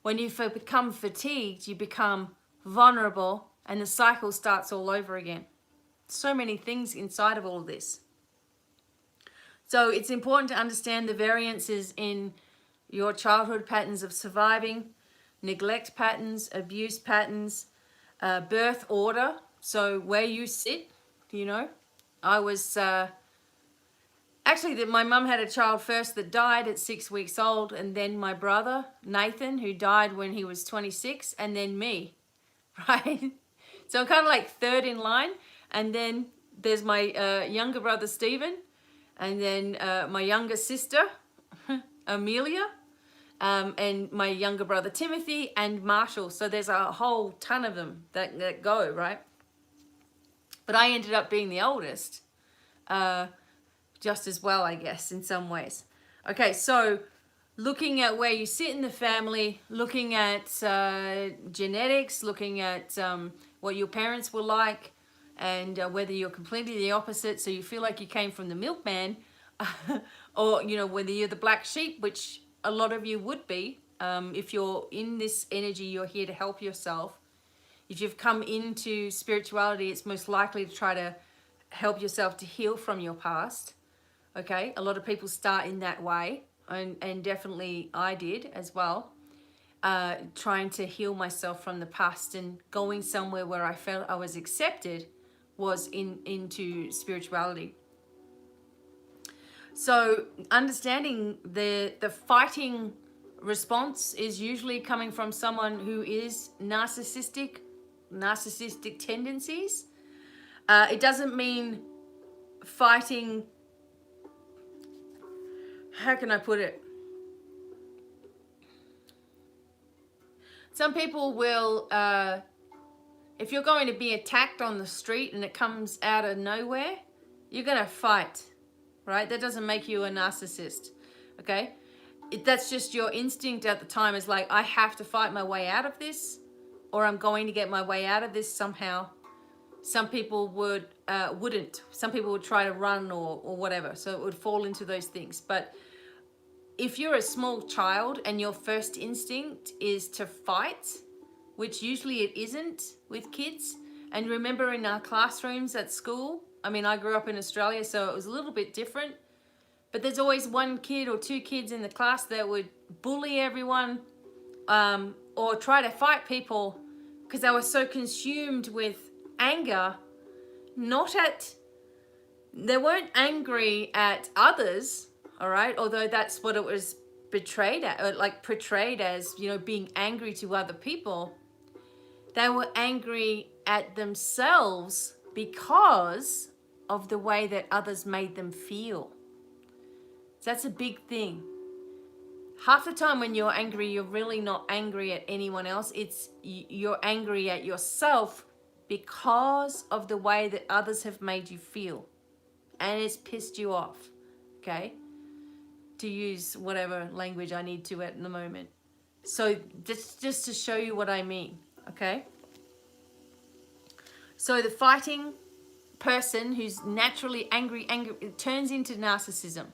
When you become fatigued, you become vulnerable, and the cycle starts all over again. So many things inside of all of this. So it's important to understand the variances in your childhood patterns of surviving, neglect patterns, abuse patterns, birth order. So where you sit, I was actually, my mum had a child first that died at 6 weeks old, and then my brother Nathan, who died when he was 26, and then me. Right? So I'm kind of like third in line, and then there's my younger brother Stephen, and then my younger sister Amelia, and my younger brother Timothy, and Marshall. So there's a whole ton of them that go, right? But I ended up being the oldest, just as well, I guess, in some ways. Okay, so looking at where you sit in the family, looking at genetics, looking at what your parents were like, and whether you're completely the opposite, so you feel like you came from the milkman, or whether you're the black sheep, which a lot of you would be. If you're in this energy, you're here to help yourself. If you've come into spirituality, it's most likely to try to help yourself to heal from your past. Okay, a lot of people start in that way. And definitely I did as well, trying to heal myself from the past, and going somewhere where I felt I was accepted was into spirituality. So understanding the fighting response is usually coming from someone who is narcissistic tendencies. It doesn't mean fighting. How can I put it? Some people will, if you're going to be attacked on the street and it comes out of nowhere, you're going to fight, right? That doesn't make you a narcissist, okay? That's just your instinct at the time, is like, I have to fight my way out of this, or I'm going to get my way out of this somehow. Some people wouldn't. Some people would try to run or whatever. So it would fall into those things. But if you're a small child and your first instinct is to fight, which usually it isn't with kids. And remember, in our classrooms at school, I mean, I grew up in Australia, so it was a little bit different. But there's always one kid or two kids in the class that would bully everyone, or try to fight people because they were so consumed with anger, not at They weren't angry at others, all right, although that's what it was betrayed at, or like portrayed as, you know, being angry to other people. They were angry at themselves because of the way that others made them feel. So that's a big thing. Half the time when you're angry, you're really not angry at anyone else. It's you're angry at yourself because of the way that others have made you feel. And it's pissed you off, okay? To use whatever language I need to at the moment. So just to show you what I mean, okay? So the fighting person who's naturally angry, it turns into narcissism.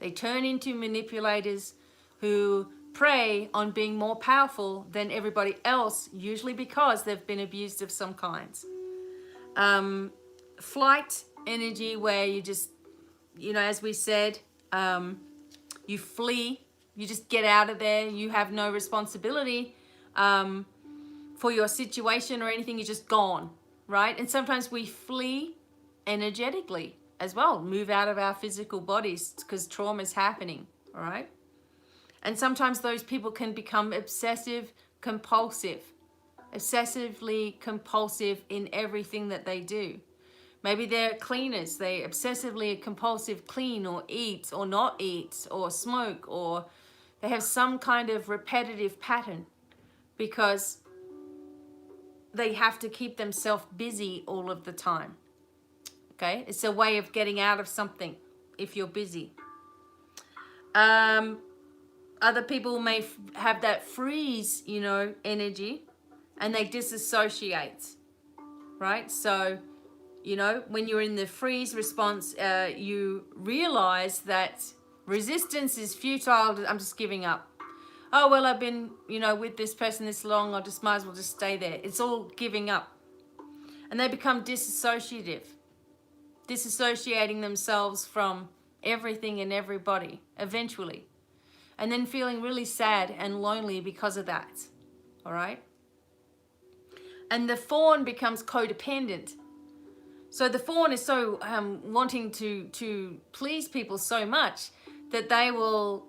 They turn into manipulators who prey on being more powerful than everybody else, usually because they've been abused of some kinds. Flight energy, where you just, you know, as we said, you flee, you just get out of there, you have no responsibility for your situation or anything, you're just gone, right? And sometimes we flee energetically as well, move out of our physical bodies because trauma is happening, all right? And sometimes those people can become obsessive compulsive, obsessively compulsive in everything that they do. Maybe they're cleaners, they obsessively compulsive clean or eat or not eat or smoke, or they have some kind of repetitive pattern because they have to keep themselves busy all of the time. Okay, it's a way of getting out of something if you're busy. Other people may have that freeze, you know, energy, and they disassociate, right? So, you know, when you're in the freeze response, you realize that resistance is futile. I'm just giving up. Oh, well, I've been, you know, with this person this long, I just might as well just stay there. It's all giving up. And they become disassociative, disassociating themselves from everything and everybody eventually. And then feeling really sad and lonely because of that, all right? And the fawn becomes codependent. So the fawn is so wanting to please people so much that they will,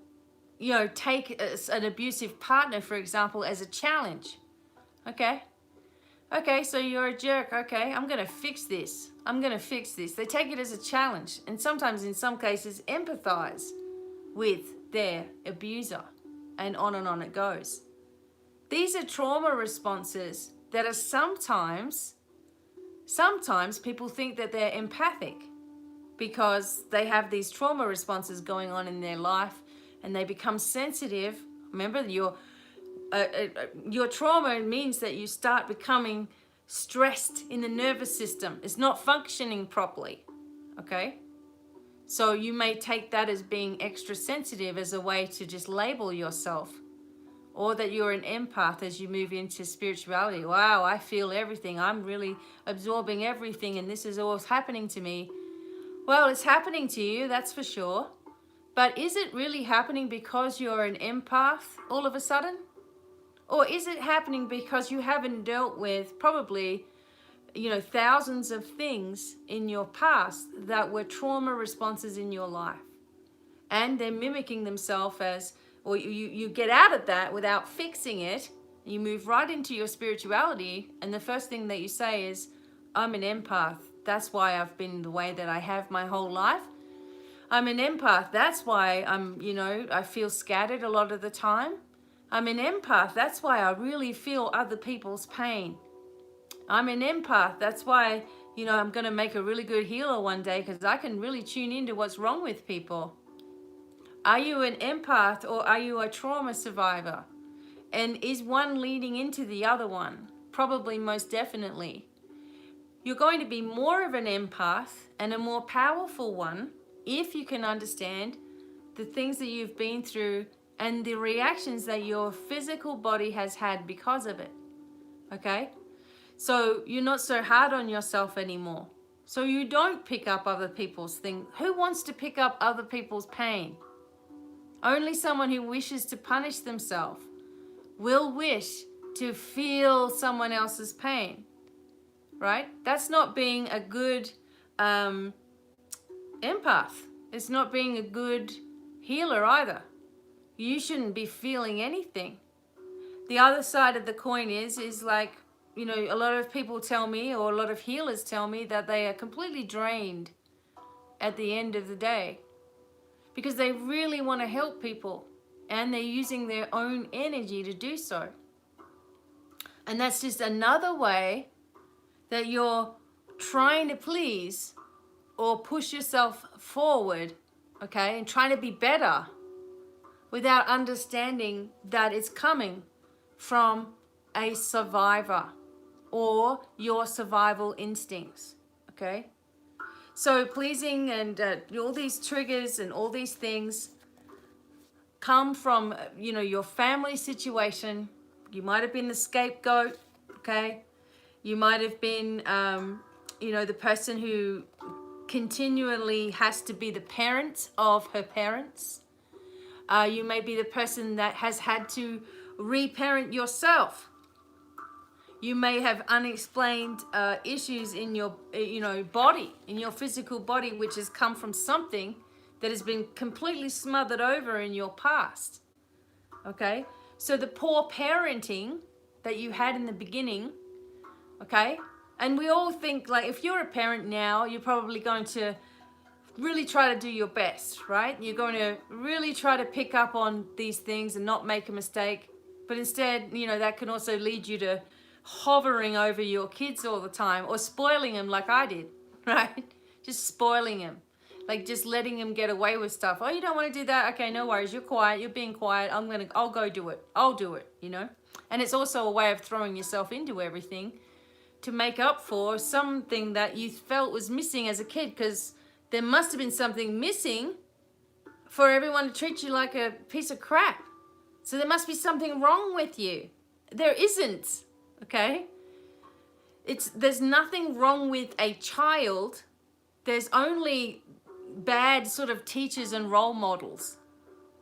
you know, take an abusive partner, for example, as a challenge. Okay, so you're a jerk. Okay, I'm going to fix this. I'm going to fix this. They take it as a challenge, and sometimes in some cases empathize with their abuser, and on it goes. These are trauma responses that are sometimes people think that they're empathic because they have these trauma responses going on in their life and they become sensitive. Remember, your trauma means that you start becoming stressed in the nervous system. It's not functioning properly, okay? So you may take that as being extra sensitive as a way to just label yourself, or that you're an empath as you move into spirituality. Wow, I feel everything. I'm really absorbing everything and this is all happening to me. Well, it's happening to you, that's for sure. But is it really happening because you're an empath all of a sudden? Or is it happening because you haven't dealt with probably, you know, thousands of things in your past that were trauma responses in your life? And they're mimicking themselves as, or you get out of that without fixing it. You move right into your spirituality, and the first thing that you say is, I'm an empath. That's why I've been the way that I have my whole life. I'm an empath. That's why I feel scattered a lot of the time. I'm an empath. That's why I really feel other people's pain. I'm an empath. That's why, I'm going to make a really good healer one day because I can really tune into what's wrong with people. Are you an empath or are you a trauma survivor? And is one leading into the other one? Probably, most definitely. You're going to be more of an empath and a more powerful one if you can understand the things that you've been through and the reactions that your physical body has had because of it. Okay? So you're not so hard on yourself anymore. So you don't pick up other people's things. Who wants to pick up other people's pain? Only someone who wishes to punish themselves will wish to feel someone else's pain, right? That's not being a good empath. It's not being a good healer either. You shouldn't be feeling anything. The other side of the coin is like, you know, a lot of people tell me, or a lot of healers tell me, that they are completely drained at the end of the day because they really want to help people and they're using their own energy to do so. And that's just another way that you're trying to please or push yourself forward, okay, and trying to be better without understanding that it's coming from a survivor or your survival instincts, okay? So pleasing and all these triggers and all these things come from, you know, your family situation. You might have been the scapegoat, okay? You might have been, you know, the person who continually has to be the parent of her parents. You may be the person that has had to reparent yourself. You may have unexplained issues in your, you know, body, in your physical body, which has come from something that has been completely smothered over in your past. Okay? So the poor parenting that you had in the beginning, okay? And we all think, like, if you're a parent now, you're probably going to really try to do your best, right? You're going to really try to pick up on these things and not make a mistake. But instead, you know, that can also lead you to hovering over your kids all the time or spoiling them like I did, right? Just spoiling them. Like just letting them get away with stuff. Oh, you don't want to do that? Okay, no worries. You're quiet. You're being quiet. I'll go do it. I'll do it, you know? And it's also a way of throwing yourself into everything to make up for something that you felt was missing as a kid, because there must have been something missing for everyone to treat you like a piece of crap. So there must be something wrong with you. There isn't, okay? There's nothing wrong with a child. There's only bad sort of teachers and role models,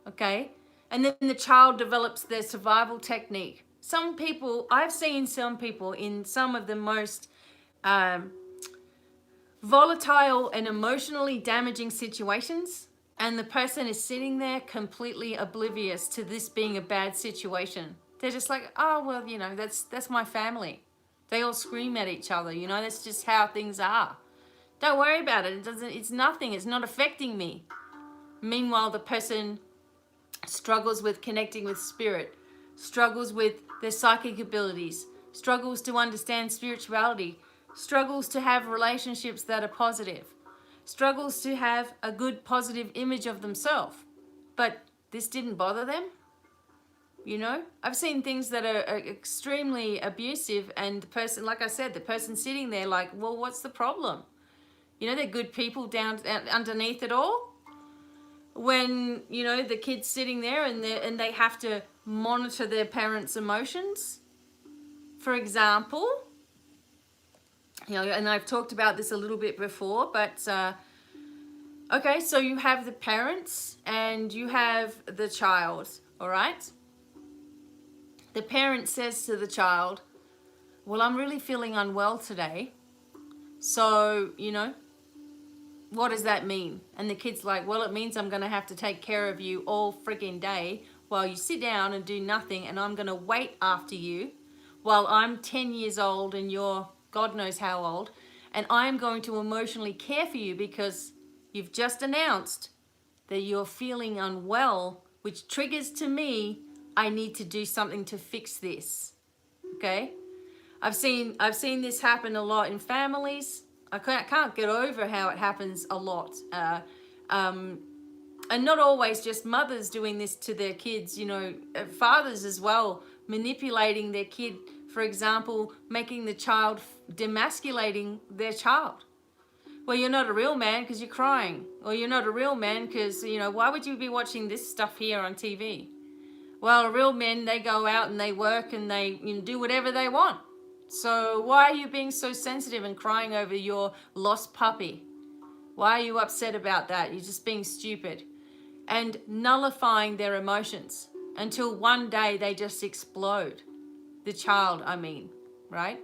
okay? And then the child develops their survival technique. Some people, I've seen some people in some of the most volatile and emotionally damaging situations, and the person is sitting there completely oblivious to this being a bad situation. They're just like, oh, well, you know, that's my family. They all scream at each other, you know, that's just how things are. Don't worry about it. It's nothing. It's not affecting me. Meanwhile, the person struggles with connecting with spirit, struggles with their psychic abilities, struggles to understand spirituality, struggles to have relationships that are positive, struggles to have a good positive image of themselves. But this didn't bother them. You know, I've seen things that are extremely abusive, and the person, like I said, the person sitting there like, well, what's the problem? You know, they're good people down underneath it all. When, you know, the kid's sitting there and they have to monitor their parents' emotions, for example. You know, and I've talked about this a little bit before, but okay, so you have the parents and you have the child, all right? The parent says to the child, well, I'm really feeling unwell today. So, you know, what does that mean? And the kid's like, well, it means I'm going to have to take care of you all friggin' day while you sit down and do nothing, and I'm going to wait after you while I'm 10 years old and you're God knows how old, and I'm going to emotionally care for you because you've just announced that you're feeling unwell, which triggers to me, I need to do something to fix this. Okay? I've seen this happen a lot in families. I can't get over how it happens a lot. And not always just mothers doing this to their kids, you know, fathers as well, manipulating their kid, for example, making the child, demasculating their child. Well, you're not a real man because you're crying. Or you're not a real man because, you know, why would you be watching this stuff here on TV? Well, real men, they go out and they work and they, you know, do whatever they want. So why are you being so sensitive and crying over your lost puppy? Why are you upset about that? You're just being stupid. And nullifying their emotions until one day they just explode. The child, I mean, right?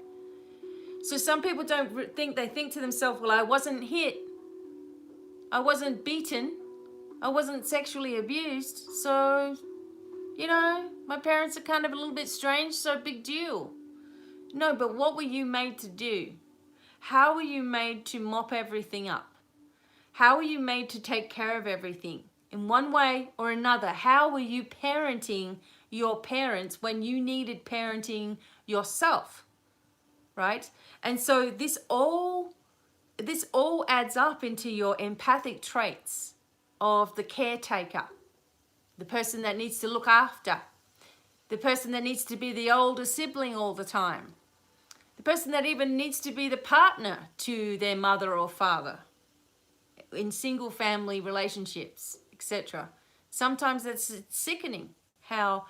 So some people don't think, they think to themselves, well, I wasn't hit. I wasn't beaten. I wasn't sexually abused. So, you know, my parents are kind of a little bit strange, so big deal. No, but what were you made to do? How were you made to mop everything up? How were you made to take care of everything? In one way or another, how were you parenting your parents when you needed parenting yourself? Right? And so this all adds up into your empathic traits of the caretaker, the person that needs to look after, the person that needs to be the older sibling all the time, the person that even needs to be the partner to their mother or father in single family relationships, etc. Sometimes it's sickening how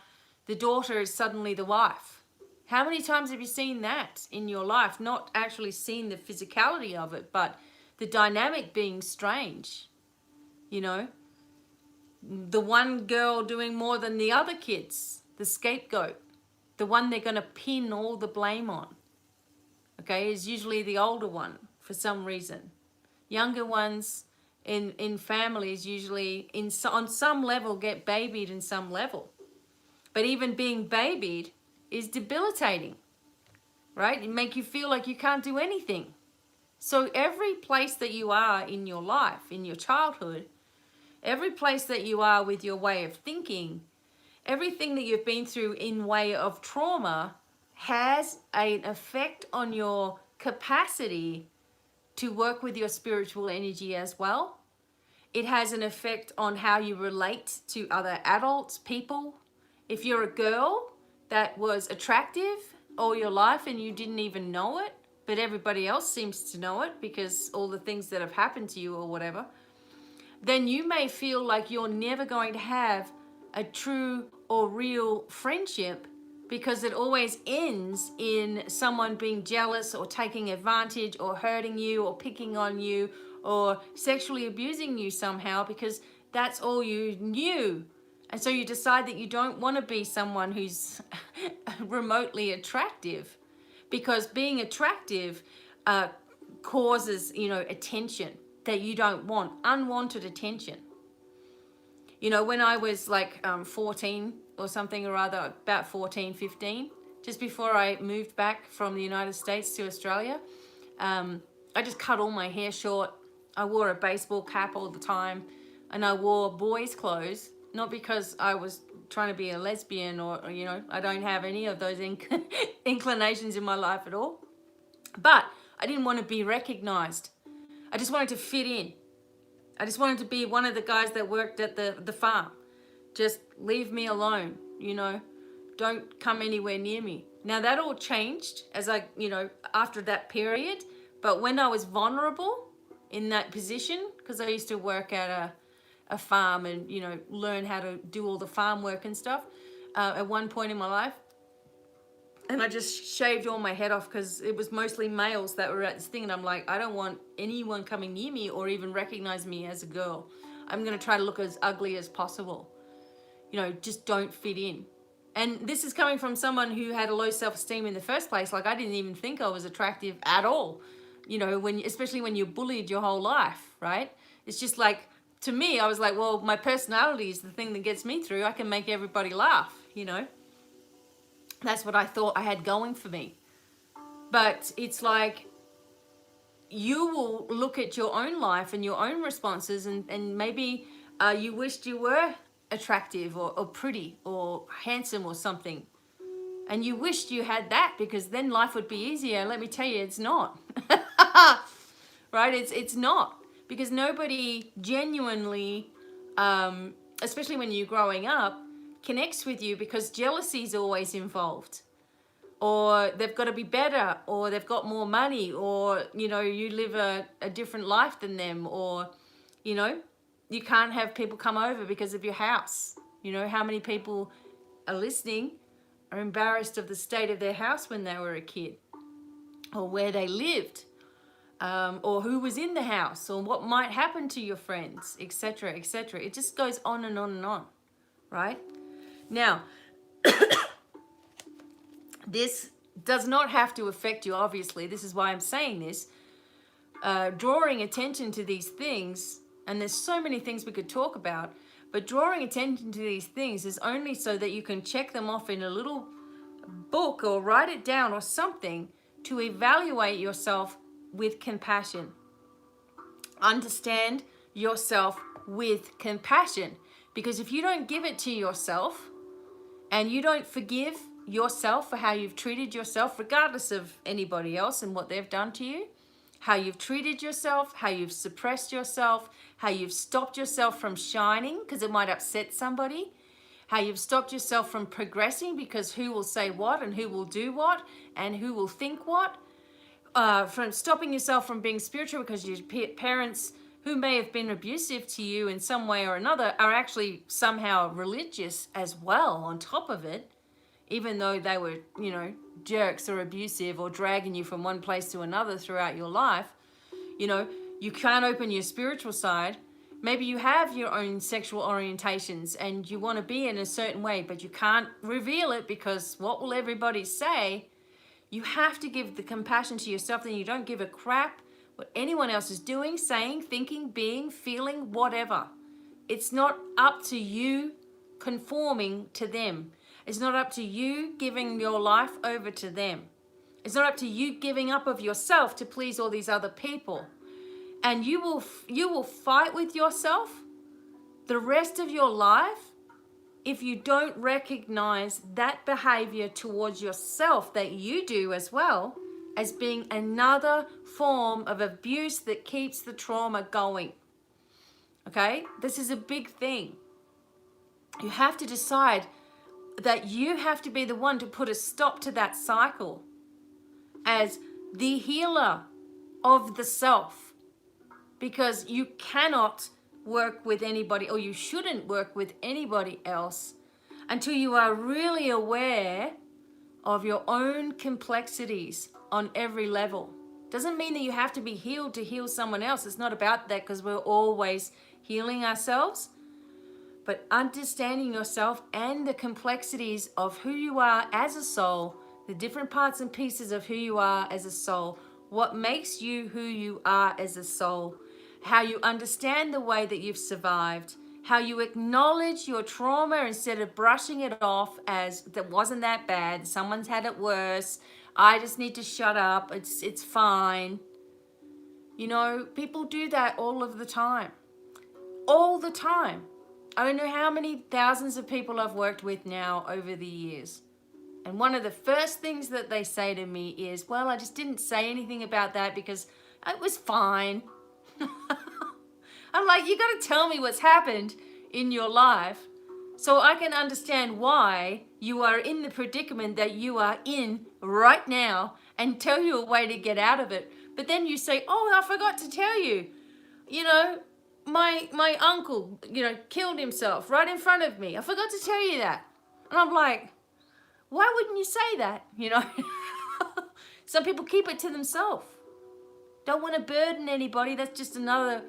the daughter is suddenly the wife. How many times have you seen that in your life? Not actually seen the physicality of it, but the dynamic being strange. You know, the one girl doing more than the other kids, the scapegoat, the one they're going to pin all the blame on, okay, is usually the older one for some reason. Younger ones in families usually on some level get babied in some level. But even being babied is debilitating, right? It make you feel like you can't do anything. So every place that you are in your life, in your childhood, every place that you are with your way of thinking, everything that you've been through in way of trauma has an effect on your capacity to work with your spiritual energy as well. It has an effect on how you relate to other adults, people. If you're a girl that was attractive all your life and you didn't even know it, but everybody else seems to know it because all the things that have happened to you or whatever, then you may feel like you're never going to have a true or real friendship because it always ends in someone being jealous or taking advantage or hurting you or picking on you or sexually abusing you somehow because that's all you knew. And so you decide that you don't want to be someone who's remotely attractive because being attractive causes, you know, attention that you don't want, unwanted attention. You know, when I was like 14 or something or other, about 14, 15, just before I moved back from the United States to Australia, I just cut all my hair short. I wore a baseball cap all the time and I wore boys' clothes, not because I was trying to be a lesbian or you know, I don't have any of those inclinations in my life at all. But I didn't want to be recognized. I just wanted to fit in. I just wanted to be one of the guys that worked at the farm. Just leave me alone, you know. Don't come anywhere near me. Now that all changed as I, you know, after that period. But when I was vulnerable in that position, because I used to work at a farm and, you know, learn how to do all the farm work and stuff at one point in my life. And I just shaved all my head off because it was mostly males that were at this thing. And I'm like, I don't want anyone coming near me or even recognize me as a girl. I'm going to try to look as ugly as possible. You know, just don't fit in. And this is coming from someone who had a low self-esteem in the first place. Like I didn't even think I was attractive at all. You know, especially when you're bullied your whole life, right? It's just like, to me, I was like, well, my personality is the thing that gets me through. I can make everybody laugh, you know. That's what I thought I had going for me. But it's like you will look at your own life and your own responses and maybe you wished you were attractive or pretty or handsome or something. And you wished you had that because then life would be easier. Let me tell you, it's not. Right? It's not. Because nobody genuinely, especially when you're growing up, connects with you because jealousy is always involved, or they've got to be better, or they've got more money, or you know, you live a different life than them, or you know, you can't have people come over because of your house. You know, how many people are listening are embarrassed of the state of their house when they were a kid, or where they lived, or who was in the house, or what might happen to your friends, etc., etc. It just goes on and on and on, right? Now, this does not have to affect you, obviously. This is why I'm saying this. Drawing attention to these things And there's so many things we could talk about, but drawing attention to these things is only so that you can check them off in a little book or write it down or something to evaluate yourself with compassion. Understand yourself with compassion, because if you don't give it to yourself and you don't forgive yourself for how you've treated yourself, regardless of anybody else and what they've done to you, how you've treated yourself, how you've suppressed yourself, how you've stopped yourself from shining because it might upset somebody, how you've stopped yourself from progressing because who will say what and who will do what and who will think what, from stopping yourself from being spiritual because your parents who may have been abusive to you in some way or another are actually somehow religious as well on top of it, even though they were, jerks or abusive or dragging you from one place to another throughout your life. You can't open your spiritual side. Maybe you have your own sexual orientations and you want to be in a certain way, but you can't reveal it because what will everybody say? You have to give the compassion to yourself, then you don't give a crap what anyone else is doing, saying, thinking, being, feeling, whatever. It's not up to you conforming to them. It's not up to you giving your life over to them. It's not up to you giving up of yourself to please all these other people. And you will fight with yourself the rest of your life if you don't recognize that behavior towards yourself that you do as well as being another form of abuse that keeps the trauma going. Okay? This is a big thing. You have to decide that you have to be the one to put a stop to that cycle as the healer of the self, because you cannot work with anybody, or you shouldn't work with anybody else until you are really aware of your own complexities on every level. Doesn't mean that you have to be healed to heal someone else. It's not about that, because we're always healing ourselves. But understanding yourself and the complexities of who you are as a soul, the different parts and pieces of who you are as a soul, what makes you who you are as a soul, how you understand the way that you've survived, how you acknowledge your trauma instead of brushing it off as that wasn't that bad, someone's had it worse, I just need to shut up, it's fine. People do that all of the time. All the time. I don't know how many thousands of people I've worked with now over the years. And one of the first things that they say to me is, well, I just didn't say anything about that because it was fine. I'm like, you got to tell me what's happened in your life so I can understand why you are in the predicament that you are in right now and tell you a way to get out of it. But then you say, oh, I forgot to tell you, my uncle, killed himself right in front of me. I forgot to tell you that. And I'm like, why wouldn't you say that? Some people keep it to themselves. Don't want to burden anybody. That's just another,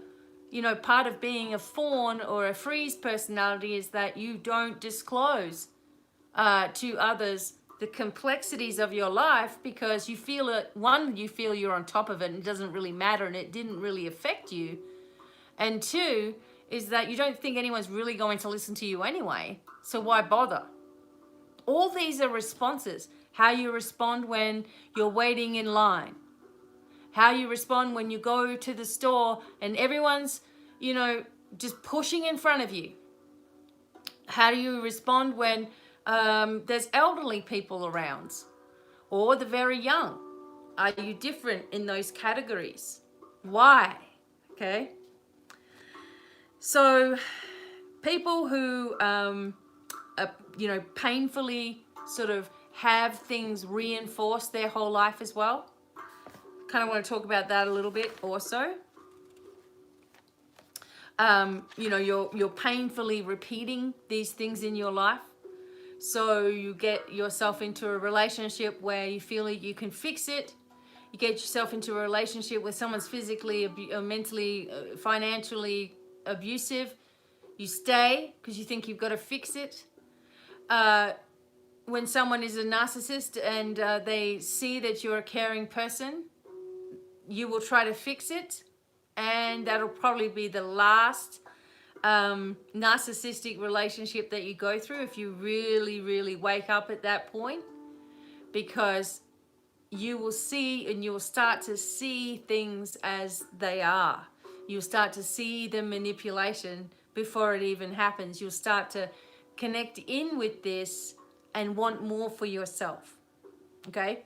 part of being a fawn or a freeze personality, is that you don't disclose to others the complexities of your life because you feel it. One, you feel you're on top of it and it doesn't really matter and it didn't really affect you. And two, is that you don't think anyone's really going to listen to you anyway. So why bother? All these are responses. How you respond when you're waiting in line. How you respond when you go to the store and everyone's, just pushing in front of you. How do you respond when there's elderly people around or the very young? Are you different in those categories? Why? Okay. So people who, painfully sort of have things reinforced their whole life as well. Kind of want to talk about that a little bit also. You're painfully repeating these things in your life. So you get yourself into a relationship where you feel like you can fix it. You get yourself into a relationship where someone's physically, mentally, financially abusive. You stay because you think you've got to fix it. When someone is a narcissist and they see that you're a caring person, you will try to fix it and that'll probably be the last narcissistic relationship that you go through if you really, really wake up at that point, because you will see and you will start to see things as they are. You'll start to see the manipulation before it even happens. You'll start to connect in with this and want more for yourself. Okay?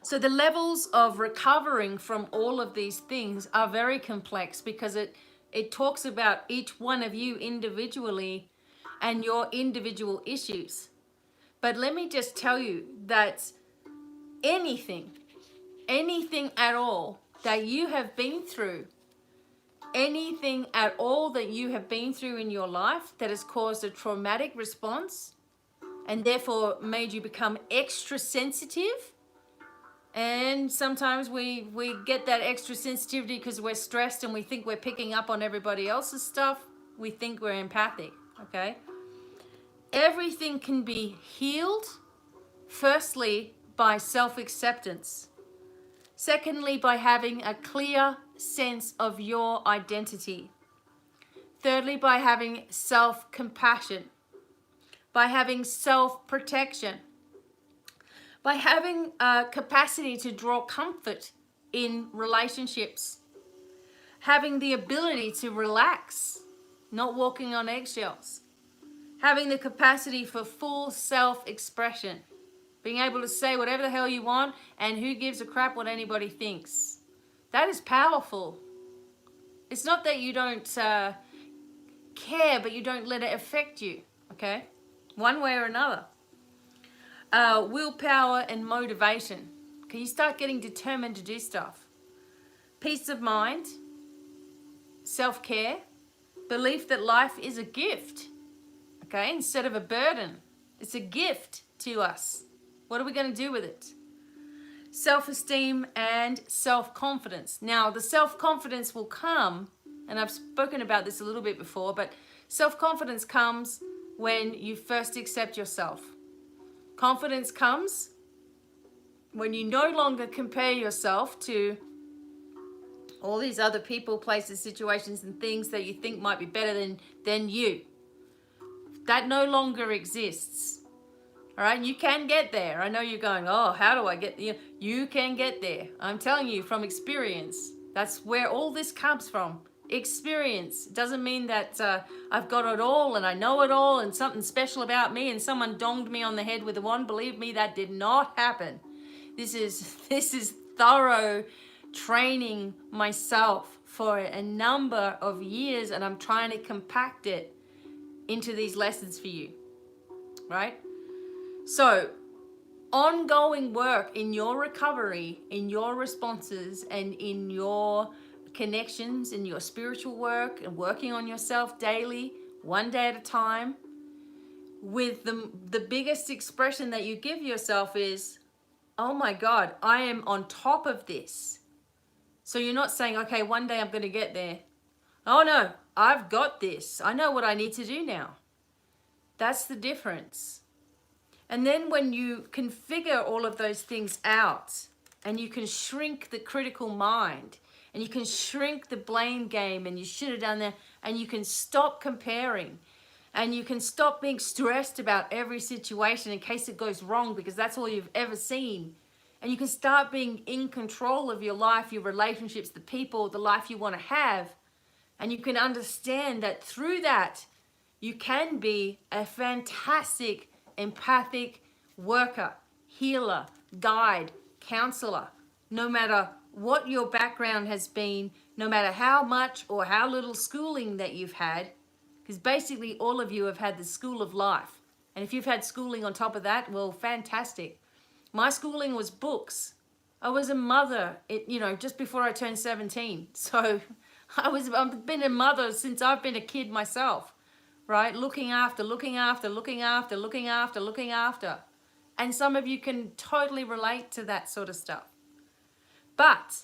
So the levels of recovering from all of these things are very complex, because it talks about each one of you individually and your individual issues. But let me just tell you that anything at all that you have been through, anything at all that you have been through in your life that has caused a traumatic response and therefore made you become extra sensitive. And sometimes we get that extra sensitivity because we're stressed and we think we're picking up on everybody else's stuff. We think we're empathic, okay? Everything can be healed, firstly, by self-acceptance. Secondly, by having a clear sense of your identity. Thirdly, by having self-compassion. By having self-protection. By having a capacity to draw comfort in relationships. Having the ability to relax, not walking on eggshells. Having the capacity for full self-expression. Being able to say whatever the hell you want, and who gives a crap what anybody thinks. That is powerful. It's not that you don't care, but you don't let it affect you, okay? One way or another. Willpower and motivation. Okay, you start getting determined to do stuff. Peace of mind. Self-care. Belief that life is a gift, okay, instead of a burden. It's a gift to us. What are we going to do with it? Self-esteem and self-confidence. Now, the self-confidence will come, and I've spoken about this a little bit before, but self-confidence comes when you first accept yourself. Confidence comes when you no longer compare yourself to all these other people, places, situations, and things that you think might be better than you. That no longer exists. All right, you can get there. I know you're going, oh, how do I get there? You can get there. I'm telling you from experience. That's where all this comes from. Experience. It doesn't mean that I've got it all and I know it all and something special about me and someone donged me on the head with a wand. Believe me, that did not happen. This is thorough training myself for a number of years, and I'm trying to compact it into these lessons for you, right? So, ongoing work in your recovery, in your responses, and in your connections, in your spiritual work, and working on yourself daily, one day at a time, with the biggest expression that you give yourself is, oh my God, I am on top of this. So you're not saying, okay, one day I'm going to get there. Oh no, I've got this. I know what I need to do now. That's the difference. And then when you can figure all of those things out, and you can shrink the critical mind, and you can shrink the blame game, and you should have done that, and you can stop comparing, and you can stop being stressed about every situation in case it goes wrong, because that's all you've ever seen. And you can start being in control of your life, your relationships, the people, the life you want to have. And you can understand that through that, you can be a fantastic, empathic worker, healer, guide, counselor, no matter what your background has been, no matter how much or how little schooling that you've had, because basically all of you have had the school of life. And if you've had schooling on top of that, well, fantastic. My schooling was books. I was a mother, just before I turned 17. So I've been a mother since I've been a kid myself, right? Looking after. And some of you can totally relate to that sort of stuff. But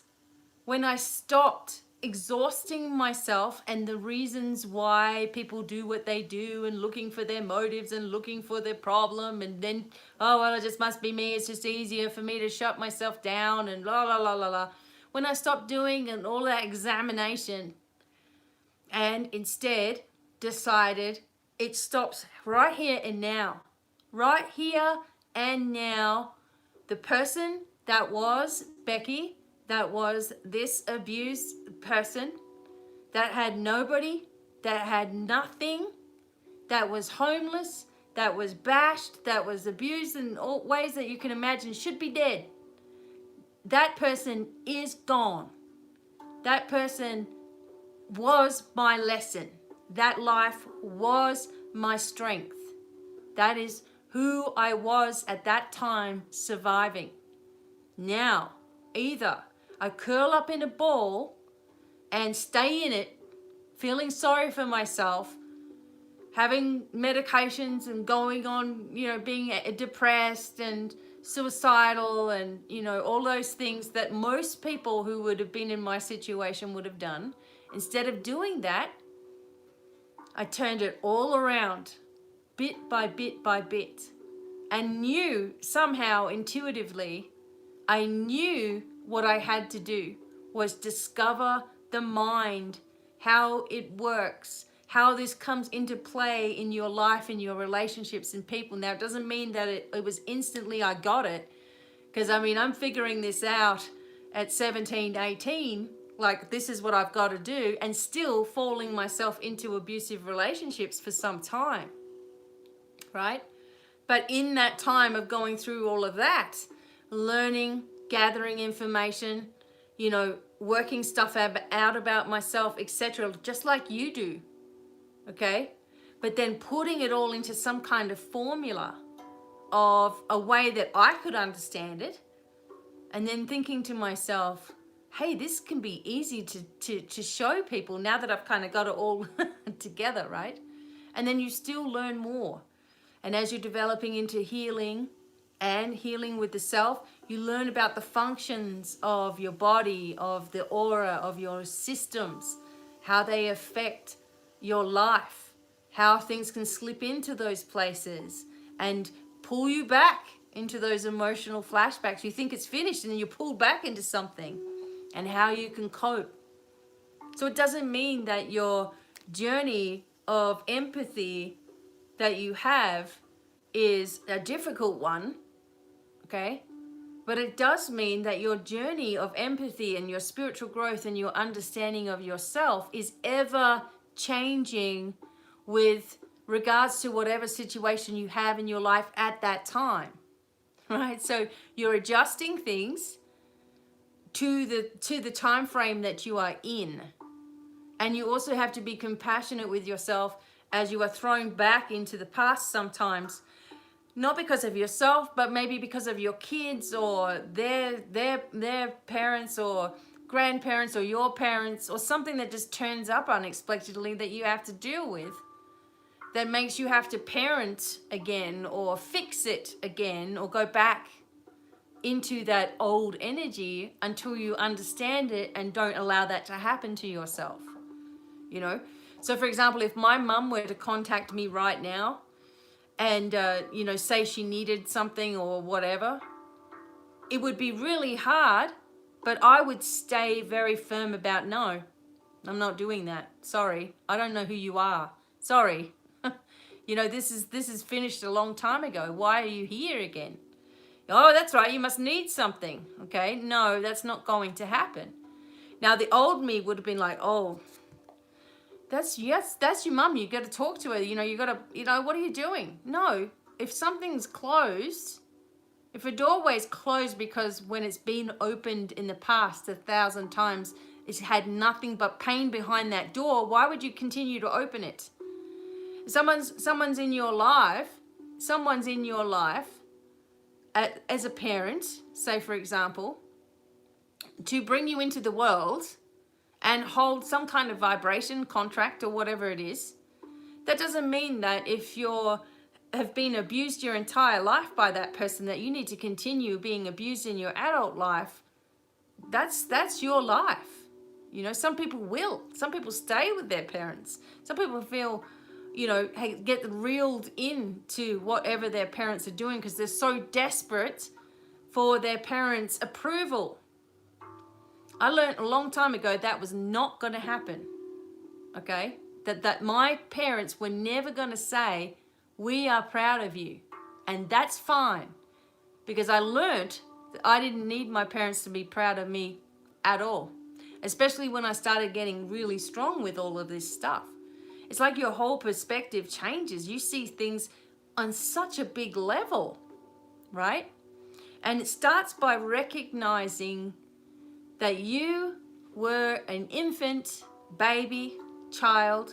when I stopped exhausting myself and the reasons why people do what they do and looking for their motives and looking for their problem, and then, oh, well, it just must be me. It's just easier for me to shut myself down and la, la, la, la, la. when I stopped doing and all that examination and instead decided it stops right here and now. Right here and now. The person that was Becky, that was this abused person, that had nobody, that had nothing, that was homeless, that was bashed, that was abused in all ways that you can imagine, should be dead. That person is gone. That person was my lesson. That life was my strength. That is who I was at that time, surviving. Now, either I curl up in a ball and stay in it, feeling sorry for myself, having medications and going on, being depressed and suicidal and, all those things that most people who would have been in my situation would have done. Instead of doing that, I turned it all around, bit by bit by bit, and knew somehow intuitively, I knew what I had to do was discover the mind, how it works, how this comes into play in your life, in your relationships and people. Now, it doesn't mean that it was instantly I got it, because I'm figuring this out at 17, 18, like this is what I've got to do, and still falling myself into abusive relationships for some time, right? But in that time of going through all of that, learning, gathering information, working stuff out about myself, etc., just like you do, okay? But then putting it all into some kind of formula of a way that I could understand it, and then thinking to myself, hey, this can be easy to show people now that I've kind of got it all together, right? And then you still learn more. And as you're developing into healing and healing with the self, you learn about the functions of your body, of the aura, of your systems, how they affect your life, how things can slip into those places and pull you back into those emotional flashbacks. You think it's finished and then you're pulled back into something, and how you can cope. So it doesn't mean that your journey of empathy that you have is a difficult one, okay? But it does mean that your journey of empathy and your spiritual growth and your understanding of yourself is ever changing with regards to whatever situation you have in your life at that time, right? So you're adjusting things to the time frame that you are in. And you also have to be compassionate with yourself as you are thrown back into the past sometimes, not because of yourself, but maybe because of your kids or their parents or grandparents or your parents, or something that just turns up unexpectedly that you have to deal with, that makes you have to parent again or fix it again or go back into that old energy until you understand it and don't allow that to happen to yourself, So for example, if my mum were to contact me right now and, say she needed something or whatever, it would be really hard, but I would stay very firm about, no, I'm not doing that. Sorry. I don't know who you are. Sorry. This is finished a long time ago. Why are you here again? Oh, that's right, you must need something. Okay, no, that's not going to happen. Now, the old me would have been like, oh, that's your mum. You got to talk to her. You got to, what are you doing? No, if something's closed, if a doorway's closed because when it's been opened in the past 1,000 times, it's had nothing but pain behind that door, why would you continue to open it? Someone's in your life, as a parent, say for example, to bring you into the world and hold some kind of vibration contract or whatever it is. That doesn't mean that if you have been abused your entire life by that person, that you need to continue being abused in your adult life. That's your life. Some people will. Some people stay with their parents. Some people feel, get reeled into whatever their parents are doing because they're so desperate for their parents' approval. I learned a long time ago that was not going to happen. Okay? That my parents were never going to say, we are proud of you. And that's fine. Because I learned that I didn't need my parents to be proud of me at all. Especially when I started getting really strong with all of this stuff. It's like your whole perspective changes. You see things on such a big level, right? And it starts by recognizing that you were an infant, baby, child,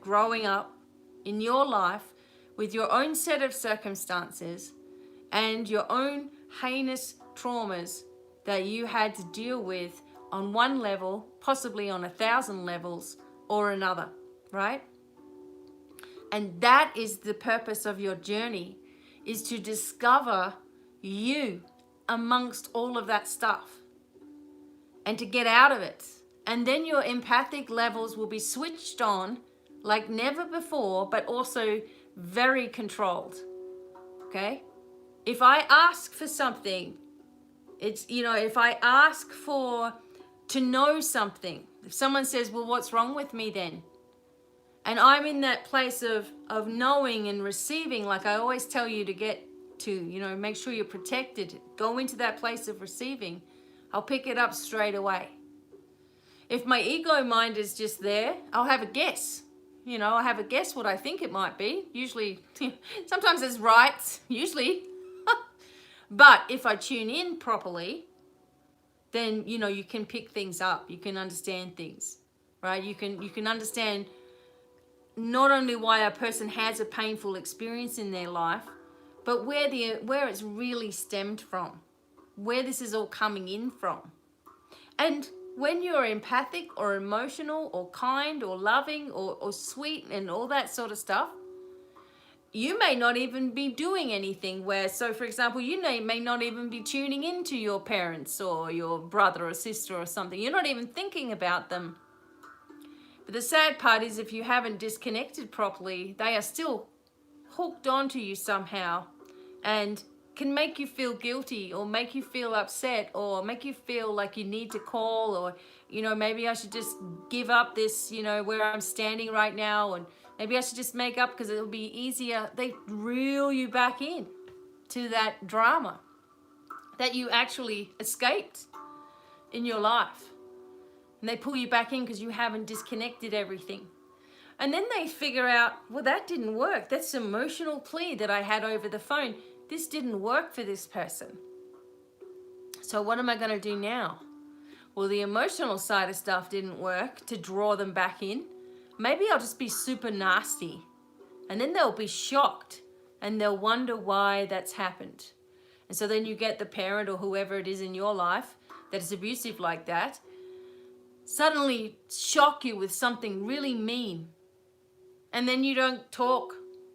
growing up in your life with your own set of circumstances and your own heinous traumas that you had to deal with on one level, possibly on 1,000 levels or another, right? And that is the purpose of your journey, is to discover you amongst all of that stuff and to get out of it. And then your empathic levels will be switched on like never before, but also very controlled. Okay? If I ask for something, it's, if I ask to know something, if someone says, well, what's wrong with me then? And I'm in that place of knowing and receiving, like I always tell you to get to, make sure you're protected. Go into that place of receiving. I'll pick it up straight away. If my ego mind is just there, I'll have a guess. I have a guess what I think it might be. Usually, sometimes it's right, usually. But if I tune in properly, then, you can pick things up. You can understand things, right? You can understand not only why a person has a painful experience in their life, but where it's really stemmed from, where this is all coming in from. And when you're empathic or emotional or kind or loving or sweet and all that sort of stuff, you may not even be doing anything so for example, you may not even be tuning into your parents or your brother or sister or something. You're not even thinking about them. But the sad part is if you haven't disconnected properly, they are still hooked onto you somehow and can make you feel guilty or make you feel upset or make you feel like you need to call or, maybe I should just give up this, where I'm standing right now, and maybe I should just make up because it'll be easier. They reel you back in to that drama that you actually escaped in your life. And they pull you back in because you haven't disconnected everything. And then they figure out, well, that didn't work. That's an emotional plea that I had over the phone. This didn't work for this person. So what am I going to do now? Well, the emotional side of stuff didn't work to draw them back in. Maybe I'll just be super nasty. And then they'll be shocked and they'll wonder why that's happened. And so then you get the parent or whoever it is in your life that is abusive like that, suddenly shock you with something really mean. And then you don't talk.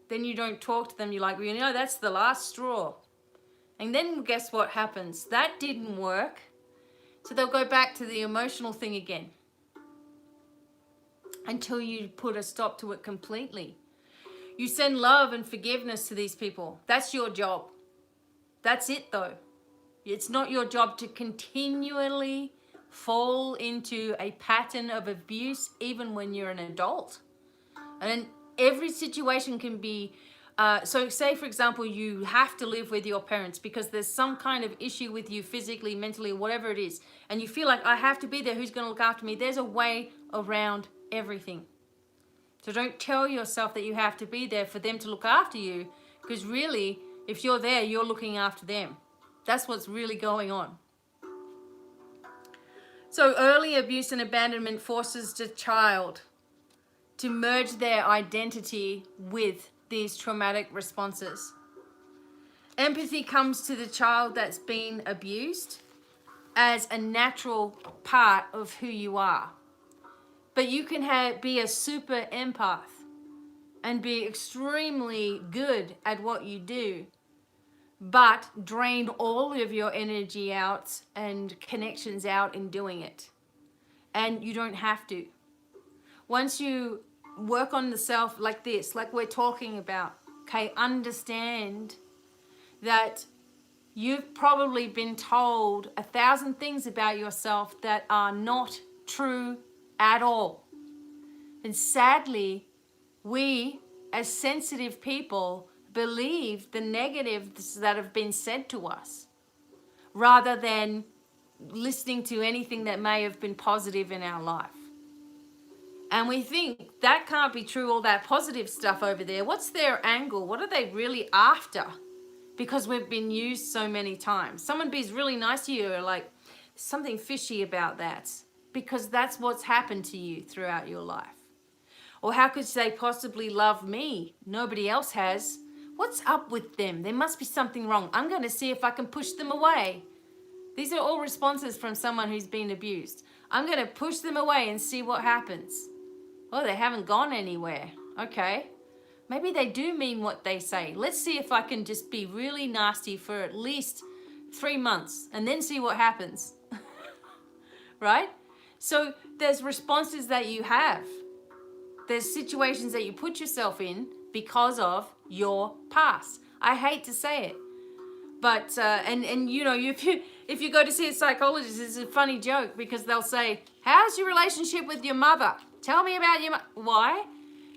Then you don't talk to them. You're like, well, that's the last straw. And then guess what happens? That didn't work. So they'll go back to the emotional thing again until you put a stop to it completely. You send love and forgiveness to these people. That's your job. That's it though. It's not your job to continually fall into a pattern of abuse even when you're an adult. And every situation can be, so say for example, you have to live with your parents because there's some kind of issue with you physically, mentally, whatever it is. And you feel like I have to be there, who's going to look after me? There's a way around everything. So don't tell yourself that you have to be there for them to look after you, because really, if you're there, you're looking after them. That's what's really going on. So early abuse and abandonment forces the child to merge their identity with these traumatic responses. Empathy comes to the child that's been abused as a natural part of who you are. But you can be a super empath and be extremely good at what you do, but drain all of your energy out and connections out in doing it. And you don't have to. Once you work on the self like this, like we're talking about, okay, understand that You've probably been told 1,000 things about yourself that are not true at all. And sadly, we as sensitive people believe the negatives that have been said to us rather than listening to anything that may have been positive in our life. And we think that can't be true, all that positive stuff over there. What's their angle? What are they really after? Because we've been used so many times. Someone be's really nice to you, or like, something fishy about that. Because that's what's happened to you throughout your life. Or how could they possibly love me? Nobody else has. What's up with them? There must be something wrong. I'm going to see if I can push them away. These are all responses from someone who's been abused. I'm going to push them away and see what happens. Oh, they haven't gone anywhere. Okay. Maybe they do mean what they say. Let's see if I can just be really nasty for at least 3 months and then see what happens. Right? So there's responses that you have. There's situations that you put yourself in because of your past. I hate to say it. But, and you know, if you go to see a psychologist, it's a funny joke because they'll say, how's your relationship with your mother? Tell me about your mother. Why?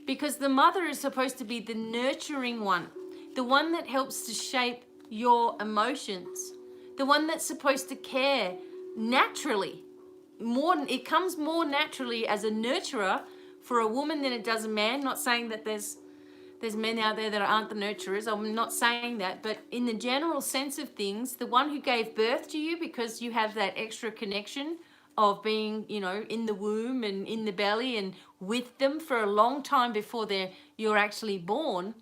Because the mother is supposed to be the nurturing one, the one that helps to shape your emotions, the one that's supposed to care naturally. It comes more naturally as a nurturer for a woman than it does a man. Not saying that there's men out there that aren't the nurturers. I'm not saying that. But in the general sense of things, the one who gave birth to you, because you have that extra connection of being, you know, in the womb and in the belly and with them for a long time before you're actually born.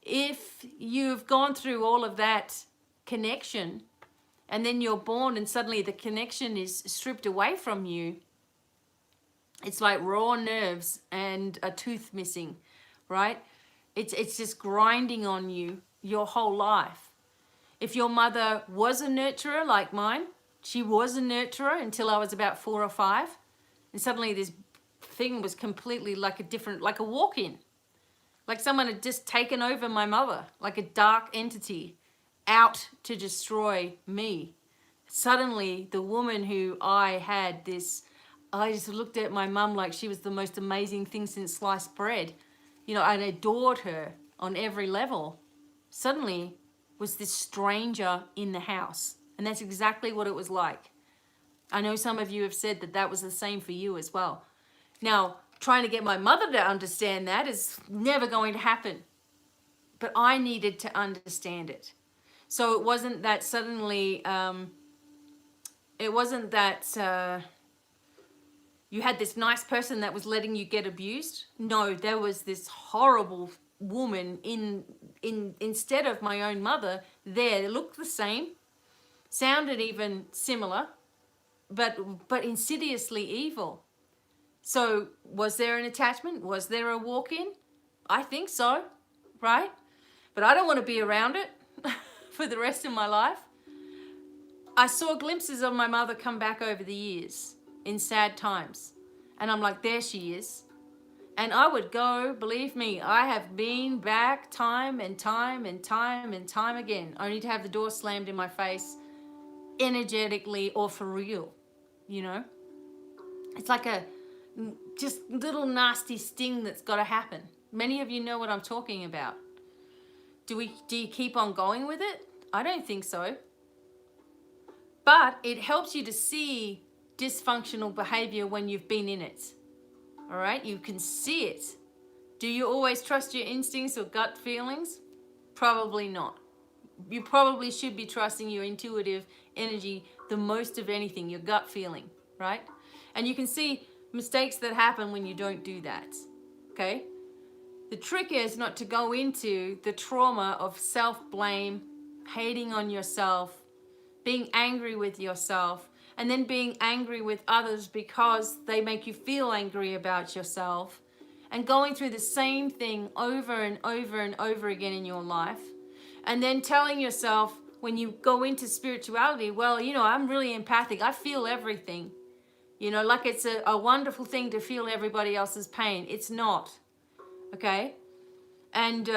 If you've gone through all of that connection and then you're born and suddenly the connection is stripped away from you, it's like raw nerves and a tooth missing, right? It's just grinding on you your whole life. If your mother was a nurturer like mine, she was a nurturer until I was about 4 or 5. And suddenly this thing was completely like a walk-in. Like someone had just taken over my mother, like a dark entity out to destroy me. Suddenly the woman who I just looked at my mum like she was the most amazing thing since sliced bread. You know, I adored her on every level. Suddenly was this stranger in the house. And that's exactly what it was like. I know some of you have said that that was the same for you as well. Now, trying to get my mother to understand that is never going to happen. But I needed to understand it. So it wasn't that suddenly, you had this nice person that was letting you get abused. No, there was this horrible woman instead of my own mother there. They looked the same, sounded even similar, but insidiously evil. So was there an attachment? Was there a walk-in? I think so, right? But I don't want to be around it for the rest of my life. I saw glimpses of my mother come back over the years in sad times. And I'm like, there she is. And I would go, believe me, I have been back time and time and time and time again, only to have the door slammed in my face energetically or for real, you know? It's like a just little nasty sting that's got to happen. Many of you know what I'm talking about. Do you keep on going with it? I don't think so. But it helps you to see dysfunctional behavior when you've been in it. All right? You can see it. Do you always trust your instincts or gut feelings? Probably not. You probably should be trusting your intuitive energy the most of anything, your gut feeling, right? And you can see mistakes that happen when you don't do that, okay? The trick is not to go into the trauma of self-blame, hating on yourself, being angry with yourself, and then being angry with others because they make you feel angry about yourself, and going through the same thing over and over and over again in your life, and then telling yourself when you go into spirituality, well, you know, I'm really empathic. I feel everything. You know, like it's a wonderful thing to feel everybody else's pain. It's not, okay? And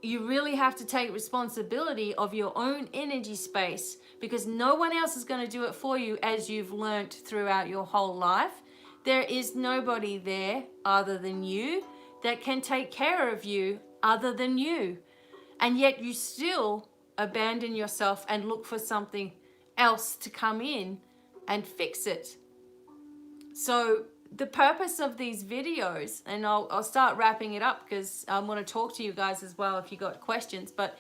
you really have to take responsibility of your own energy space, because no one else is going to do it for you, as you've learnt throughout your whole life. There is nobody there other than you that can take care of you other than you. And yet you still abandon yourself and look for something else to come in and fix it. So the purpose of these videos, and I'll start wrapping it up because I want to talk to you guys as well if you got questions, but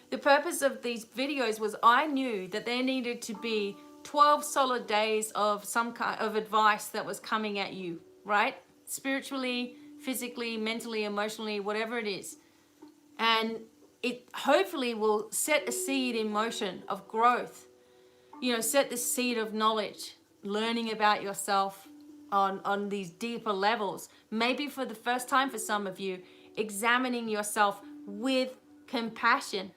the purpose of these videos was I knew that there needed to be 12 solid days of some kind of advice that was coming at you, right? Spiritually, physically, mentally, emotionally, whatever it is. And it hopefully will set a seed in motion of growth, you know, set the seed of knowledge, learning about yourself on these deeper levels. Maybe for the first time for some of you, examining yourself with compassion.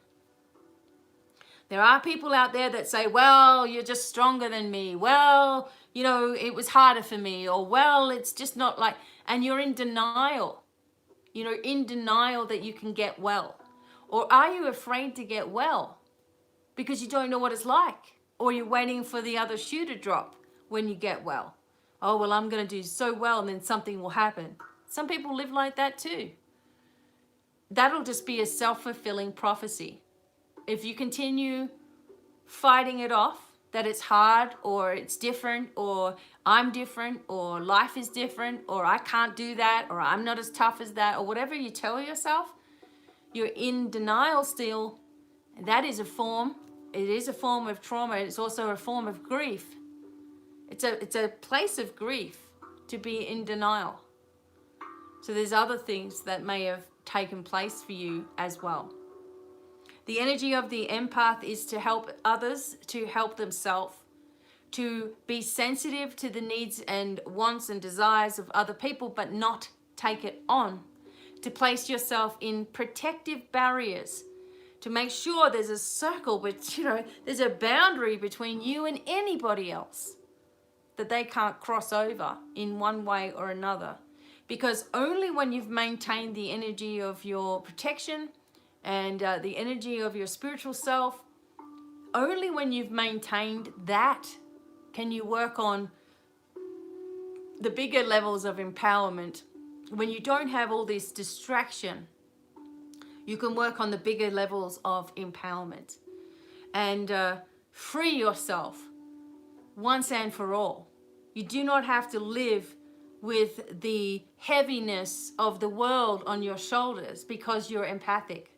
There are people out there that say, well, you're just stronger than me. Well, you know, it was harder for me. Or, well, it's just not like, and you're in denial. You know, in denial that you can get well. Or are you afraid to get well because you don't know what it's like? Or you're waiting for the other shoe to drop when you get well. Oh, well, I'm going to do so well and then something will happen. Some people live like that too. That'll just be a self-fulfilling prophecy. If you continue fighting it off, that it's hard or it's different or I'm different or life is different or I can't do that or I'm not as tough as that or whatever you tell yourself, you're in denial still. And that is a form. It is a form of trauma. It's also a form of grief. It's a place of grief to be in denial. So there's other things that may have taken place for you as well. The energy of the empath is to help others, to help themselves, to be sensitive to the needs and wants and desires of other people, but not take it on. To place yourself in protective barriers, to make sure there's a circle, but you know, there's a boundary between you and anybody else that they can't cross over in one way or another. Because only when you've maintained the energy of your protection and the energy of your spiritual self, only when you've maintained that can you work on the bigger levels of empowerment. When you don't have all this distraction, you can work on the bigger levels of empowerment and free yourself once and for all. You do not have to live with the heaviness of the world on your shoulders because you're empathic.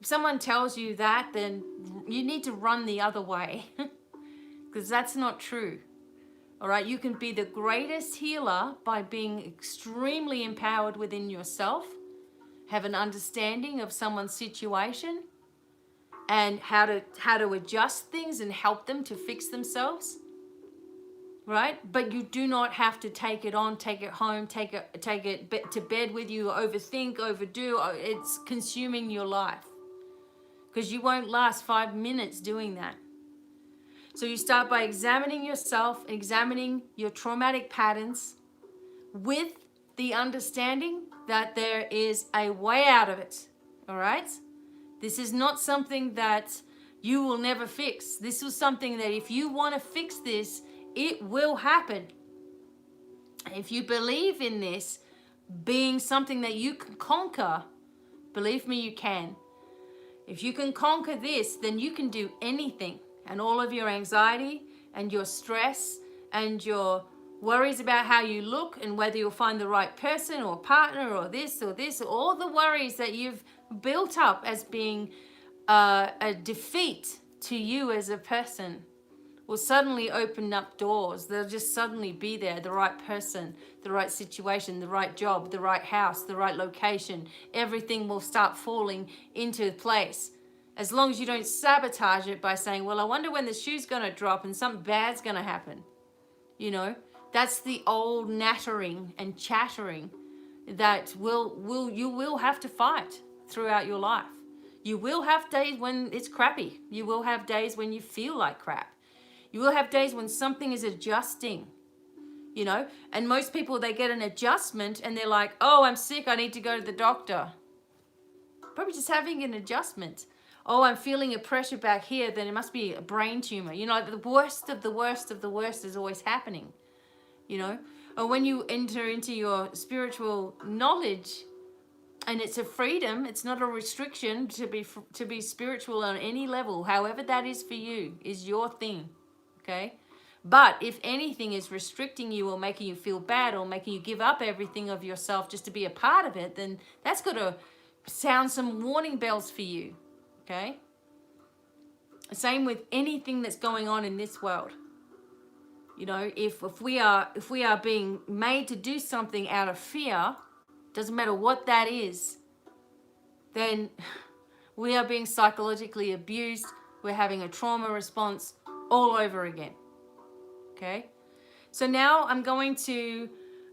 If someone tells you that, then you need to run the other way because that's not true. All right, you can be the greatest healer by being extremely empowered within yourself, have an understanding of someone's situation and how to adjust things and help them to fix themselves. Right? But you do not have to take it on, take it home, take it to bed with you, overthink, overdo. It's consuming your life because you won't last 5 minutes doing that. So you start by examining yourself, examining your traumatic patterns with the understanding that there is a way out of it. All right? This is not something that you will never fix. This is something that if you want to fix this, it will happen. If you believe in this being something that you can conquer, believe me, you can. If you can conquer this, then you can do anything. And all of your anxiety and your stress and your worries about how you look and whether you'll find the right person or partner or this, all the worries that you've built up as being a defeat to you as a person will suddenly open up doors. They'll just suddenly be there, the right person, the right situation, the right job, the right house, the right location. Everything will start falling into place. As long as you don't sabotage it by saying, well, I wonder when the shoe's going to drop and something bad's going to happen. You know, that's the old nattering and chattering that you will have to fight throughout your life. You will have days when it's crappy. You will have days when you feel like crap. You will have days when something is adjusting, you know, and most people, they get an adjustment and they're like, oh, I'm sick, I need to go to the doctor. Probably just having an adjustment. Oh, I'm feeling a pressure back here, then it must be a brain tumor. You know, the worst of the worst of the worst is always happening, you know. Or when you enter into your spiritual knowledge, and it's a freedom, it's not a restriction to be spiritual on any level, however that is for you, is your thing, okay? But if anything is restricting you or making you feel bad or making you give up everything of yourself just to be a part of it, then that's got to sound some warning bells for you, okay? Same with anything that's going on in this world. You know, if we are being made to do something out of fear, doesn't matter what that is, then we are being psychologically abused. We're having a trauma response all over again. Okay? So now I'm going to,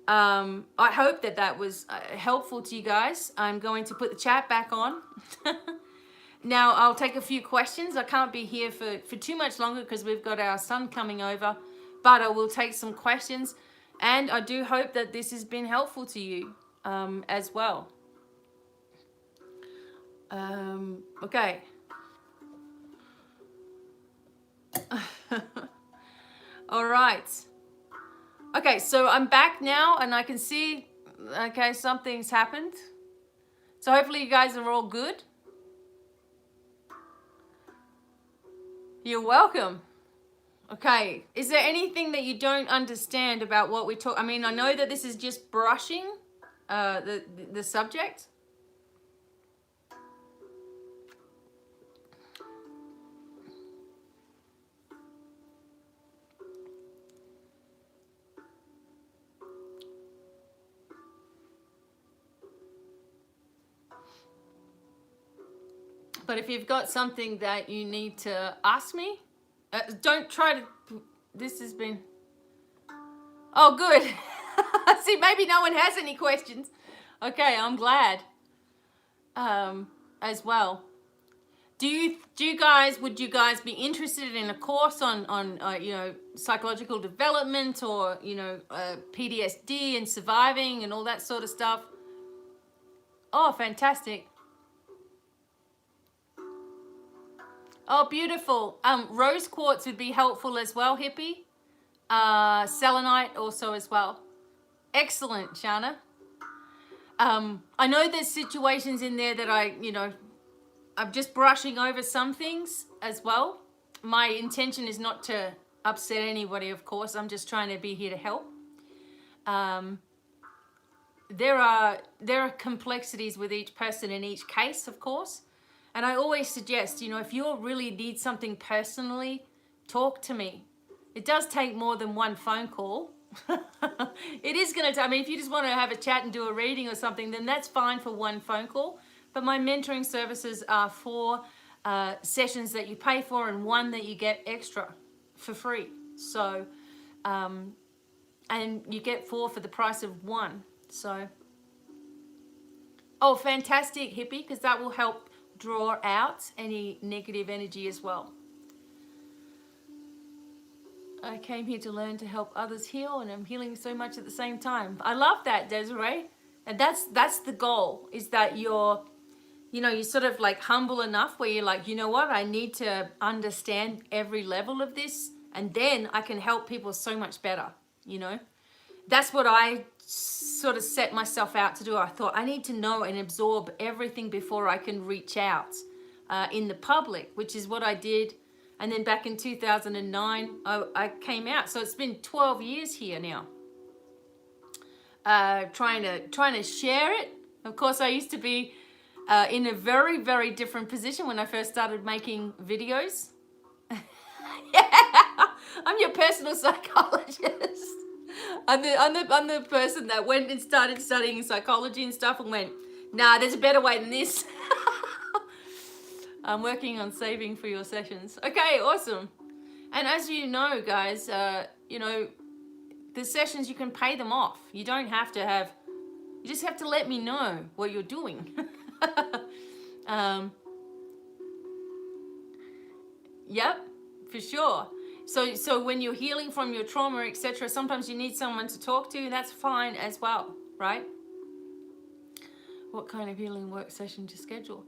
I hope that that was helpful to you guys. I'm going to put the chat back on. Now I'll take a few questions. I can't be here for too much longer because we've got our son coming over, but I will take some questions, and I do hope that this has been helpful to you as well. Okay. All right. Okay, so I'm back now and I can see, okay, something's happened. So hopefully you guys are all good. You're welcome. Okay, is there anything that you don't understand about what we talk? I mean, I know that this is just brushing the subject. But if you've got something that you need to ask me, don't try to, this has been, oh good. See, maybe no one has any questions. Okay, I'm glad as well. Would you guys be interested in a course on you know, psychological development or, you know, PTSD and surviving and all that sort of stuff? Oh, fantastic. Oh, beautiful. Rose quartz would be helpful as well, hippie. Selenite also as well. Excellent, Shana. I know there's situations in there that I'm just brushing over some things as well. My intention is not to upset anybody, of course. I'm just trying to be here to help. There are complexities with each person in each case, of course. And I always suggest, you know, if you really need something personally, talk to me. It does take more than one phone call. It is going to, I mean, if you just want to have a chat and do a reading or something, then that's fine for one phone call. But my mentoring services are 4 sessions that you pay for and 1 that you get extra for free. So, and you get 4 for the price of 1. So, oh, fantastic, hippie, because that will help draw out any negative energy as well. I came here to learn to help others heal, and I'm healing so much at the same time. I love that, Desiree. And that's the goal, is that you're sort of like humble enough where you're like, you know what, I need to understand every level of this, and then I can help people so much better, you know. That's what I sort of set myself out to do. I thought I need to know and absorb everything before I can reach out in the public, which is what I did. And then back in 2009, I came out. So it's been 12 years here now, trying to share it. Of course, I used to be in a very, very different position when I first started making videos. Yeah, I'm your personal psychologist. I'm the person that went and started studying psychology and stuff and went, nah, there's a better way than this. I'm working on saving for your sessions. Okay, awesome. And as you know, guys, you know, the sessions, you can pay them off. You don't have to have, you just have to let me know what you're doing. Yep, for sure. So when you're healing from your trauma, etc., sometimes you need someone to talk to, and that's fine as well, right? What kind of healing work session to schedule?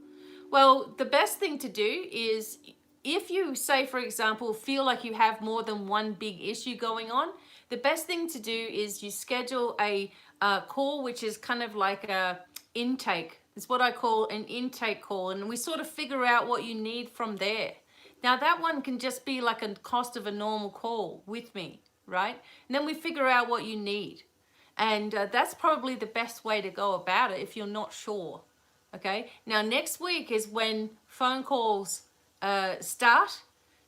Well, the best thing to do is if you say, for example, feel like you have more than one big issue going on, the best thing to do is you schedule a call, which is kind of like a intake. It's what I call an intake call, and we sort of figure out what you need from there. Now that one can just be like a cost of a normal call with me, right? And then we figure out what you need. And that's probably the best way to go about it if you're not sure. Okay, now next week is when phone calls start.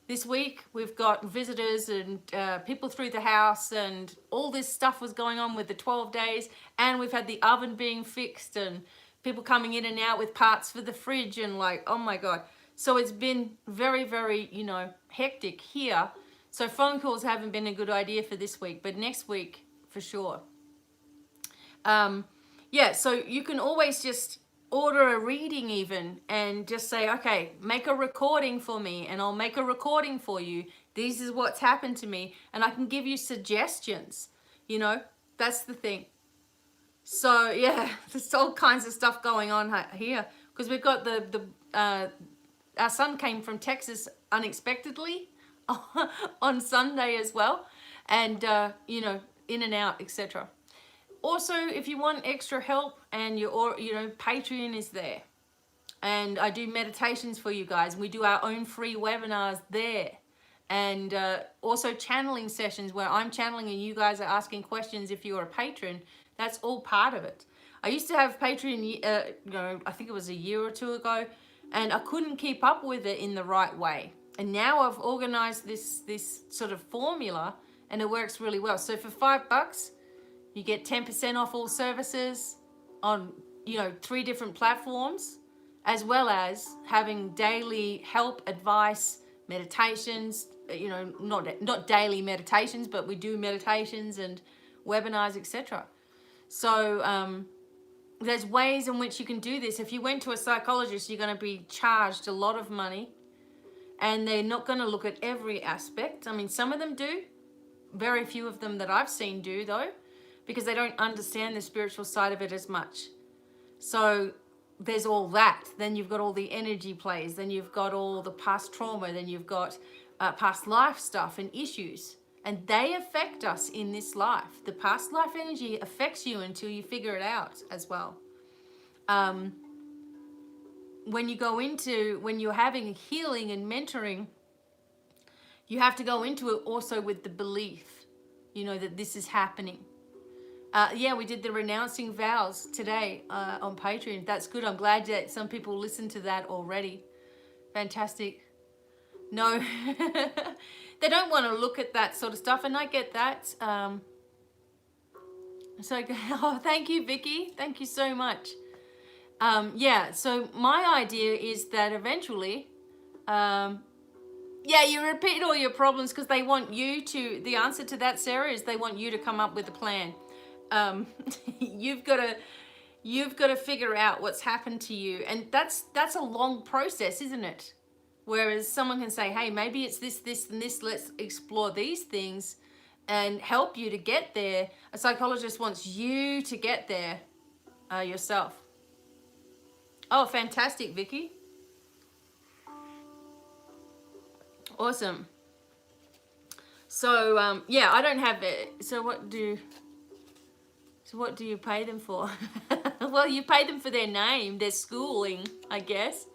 This week we've got visitors and people through the house, and all this stuff was going on with the 12 days, and we've had the oven being fixed and people coming in and out with parts for the fridge, and like, oh my God. So it's been very, very, you know, hectic here. So phone calls haven't been a good idea for this week, but next week for sure. Yeah, so you can always just order a reading even and just say, okay, make a recording for me and I'll make a recording for you. This is what's happened to me, and I can give you suggestions, you know, that's the thing. So yeah, there's all kinds of stuff going on here because we've got our son came from Texas unexpectedly on Sunday as well, and you know, in and out, etc. Also, if you want extra help, and you know, Patreon is there, and I do meditations for you guys. We do our own free webinars there, and also channeling sessions where I'm channeling and you guys are asking questions. If you're a patron, that's all part of it. I used to have Patreon, you know, I think it was a year or two ago, and I couldn't keep up with it in the right way. And now I've organized this sort of formula, and it works really well. So for $5, you get 10% off all services on, you know, 3 different platforms, as well as having daily help, advice, meditations, you know, not daily meditations, but we do meditations and webinars, etc. So there's ways in which you can do this. If you went to a psychologist, you're going to be charged a lot of money, and they're not going to look at every aspect. I mean, some of them do. Very few of them that I've seen do, though, because they don't understand the spiritual side of it as much. So there's all that. Then you've got all the energy plays. Then you've got all the past trauma. Then you've got past life stuff and issues. And they affect us in this life. The past life energy affects you until you figure it out as well. When you're having healing and mentoring, you have to go into it also with the belief, you know, that this is happening. Yeah, we did the renouncing vows today on Patreon. That's good. I'm glad that some people listened to that already. Fantastic. No, they don't want to look at that sort of stuff, and I get that. So, oh, thank you, Vicky. Thank you so much. Yeah, so my idea is that eventually, yeah, you repeat all your problems because they want you to, the answer to that, Sarah, is they want you to come up with a plan. You've got to figure out what's happened to you, and that's a long process, isn't it? Whereas someone can say, hey, maybe it's this, and this, let's explore these things and help you to get there. A psychologist wants you to get there yourself. Oh, fantastic, Vicky. Awesome. So, yeah, I don't have it. So what do you pay them for? Well, you pay them for their name, their schooling, I guess.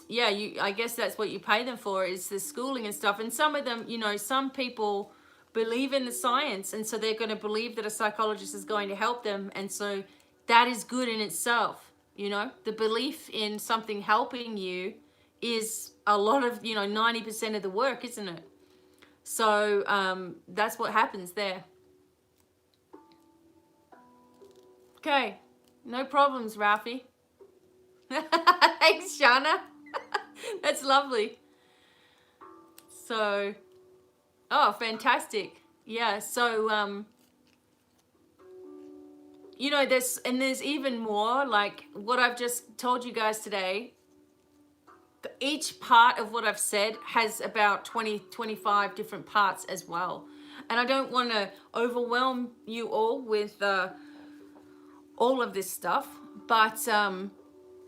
Yeah, I guess that's what you pay them for, is the schooling and stuff. And some of them, you know, some people believe in the science, and so they're going to believe that a psychologist is going to help them. And so that is good in itself, you know. The belief in something helping you is a lot of, you know, 90% of the work, isn't it? So that's what happens there. Okay, no problems, Rafi. Thanks, Shana. That's lovely. So, oh, fantastic. Yeah, so, you know, there's even more, like what I've just told you guys today. Each part of what I've said has about 25 different parts as well. And I don't want to overwhelm you all with all of this stuff, but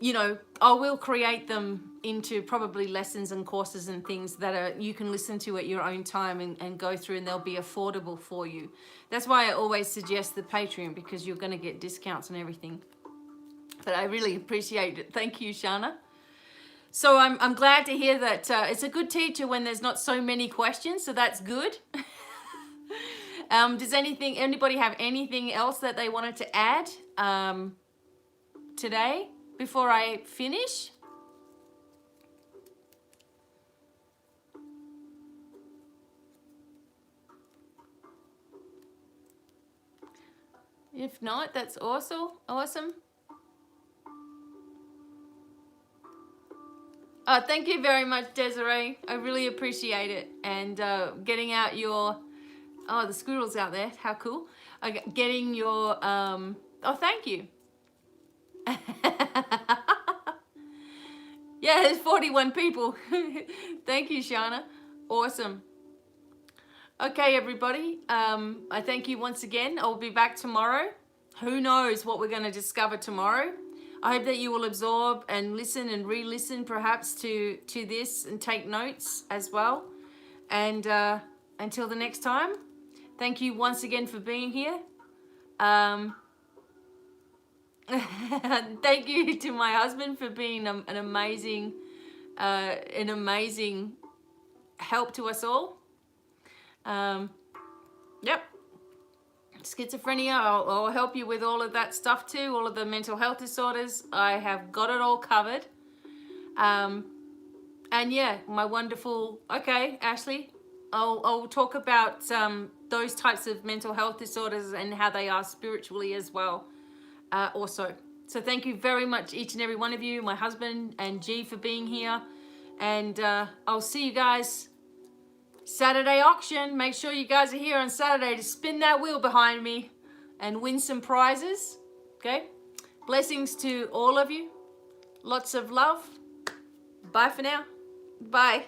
you know, I will create them into probably lessons and courses and things that are you can listen to at your own time and go through, and they'll be affordable for you. That's why I always suggest the Patreon, because you're going to get discounts and everything. But I really appreciate it. Thank you, Shana. So I'm glad to hear that it's a good teacher when there's not so many questions, so that's good. Does anybody have anything else that they wanted to add today before I finish? If not, that's awesome. Thank you very much, Desiree. I really appreciate it. And getting out your, oh, the squirrels out there. How cool. Getting your, oh, thank you. Yeah, there's 41 people. Thank you, Shana. Awesome. Okay, everybody. I thank you once again. I'll be back tomorrow. Who knows what we're going to discover tomorrow. I hope that you will absorb and listen and re-listen perhaps to this and take notes as well. And until the next time, thank you once again for being here. Thank you to my husband for being an amazing help to us all. Yep. Schizophrenia, I'll help you with all of that stuff too, all of the mental health disorders. I have got it all covered. And yeah, my wonderful, okay, Ashley, I'll talk about those types of mental health disorders and how they are spiritually as well. Also. So thank you very much, each and every one of you, my husband and G for being here. And I'll see you guys Saturday auction. Make sure you guys are here on Saturday to spin that wheel behind me and win some prizes. Okay? Blessings to all of you. Lots of love. Bye for now. Bye.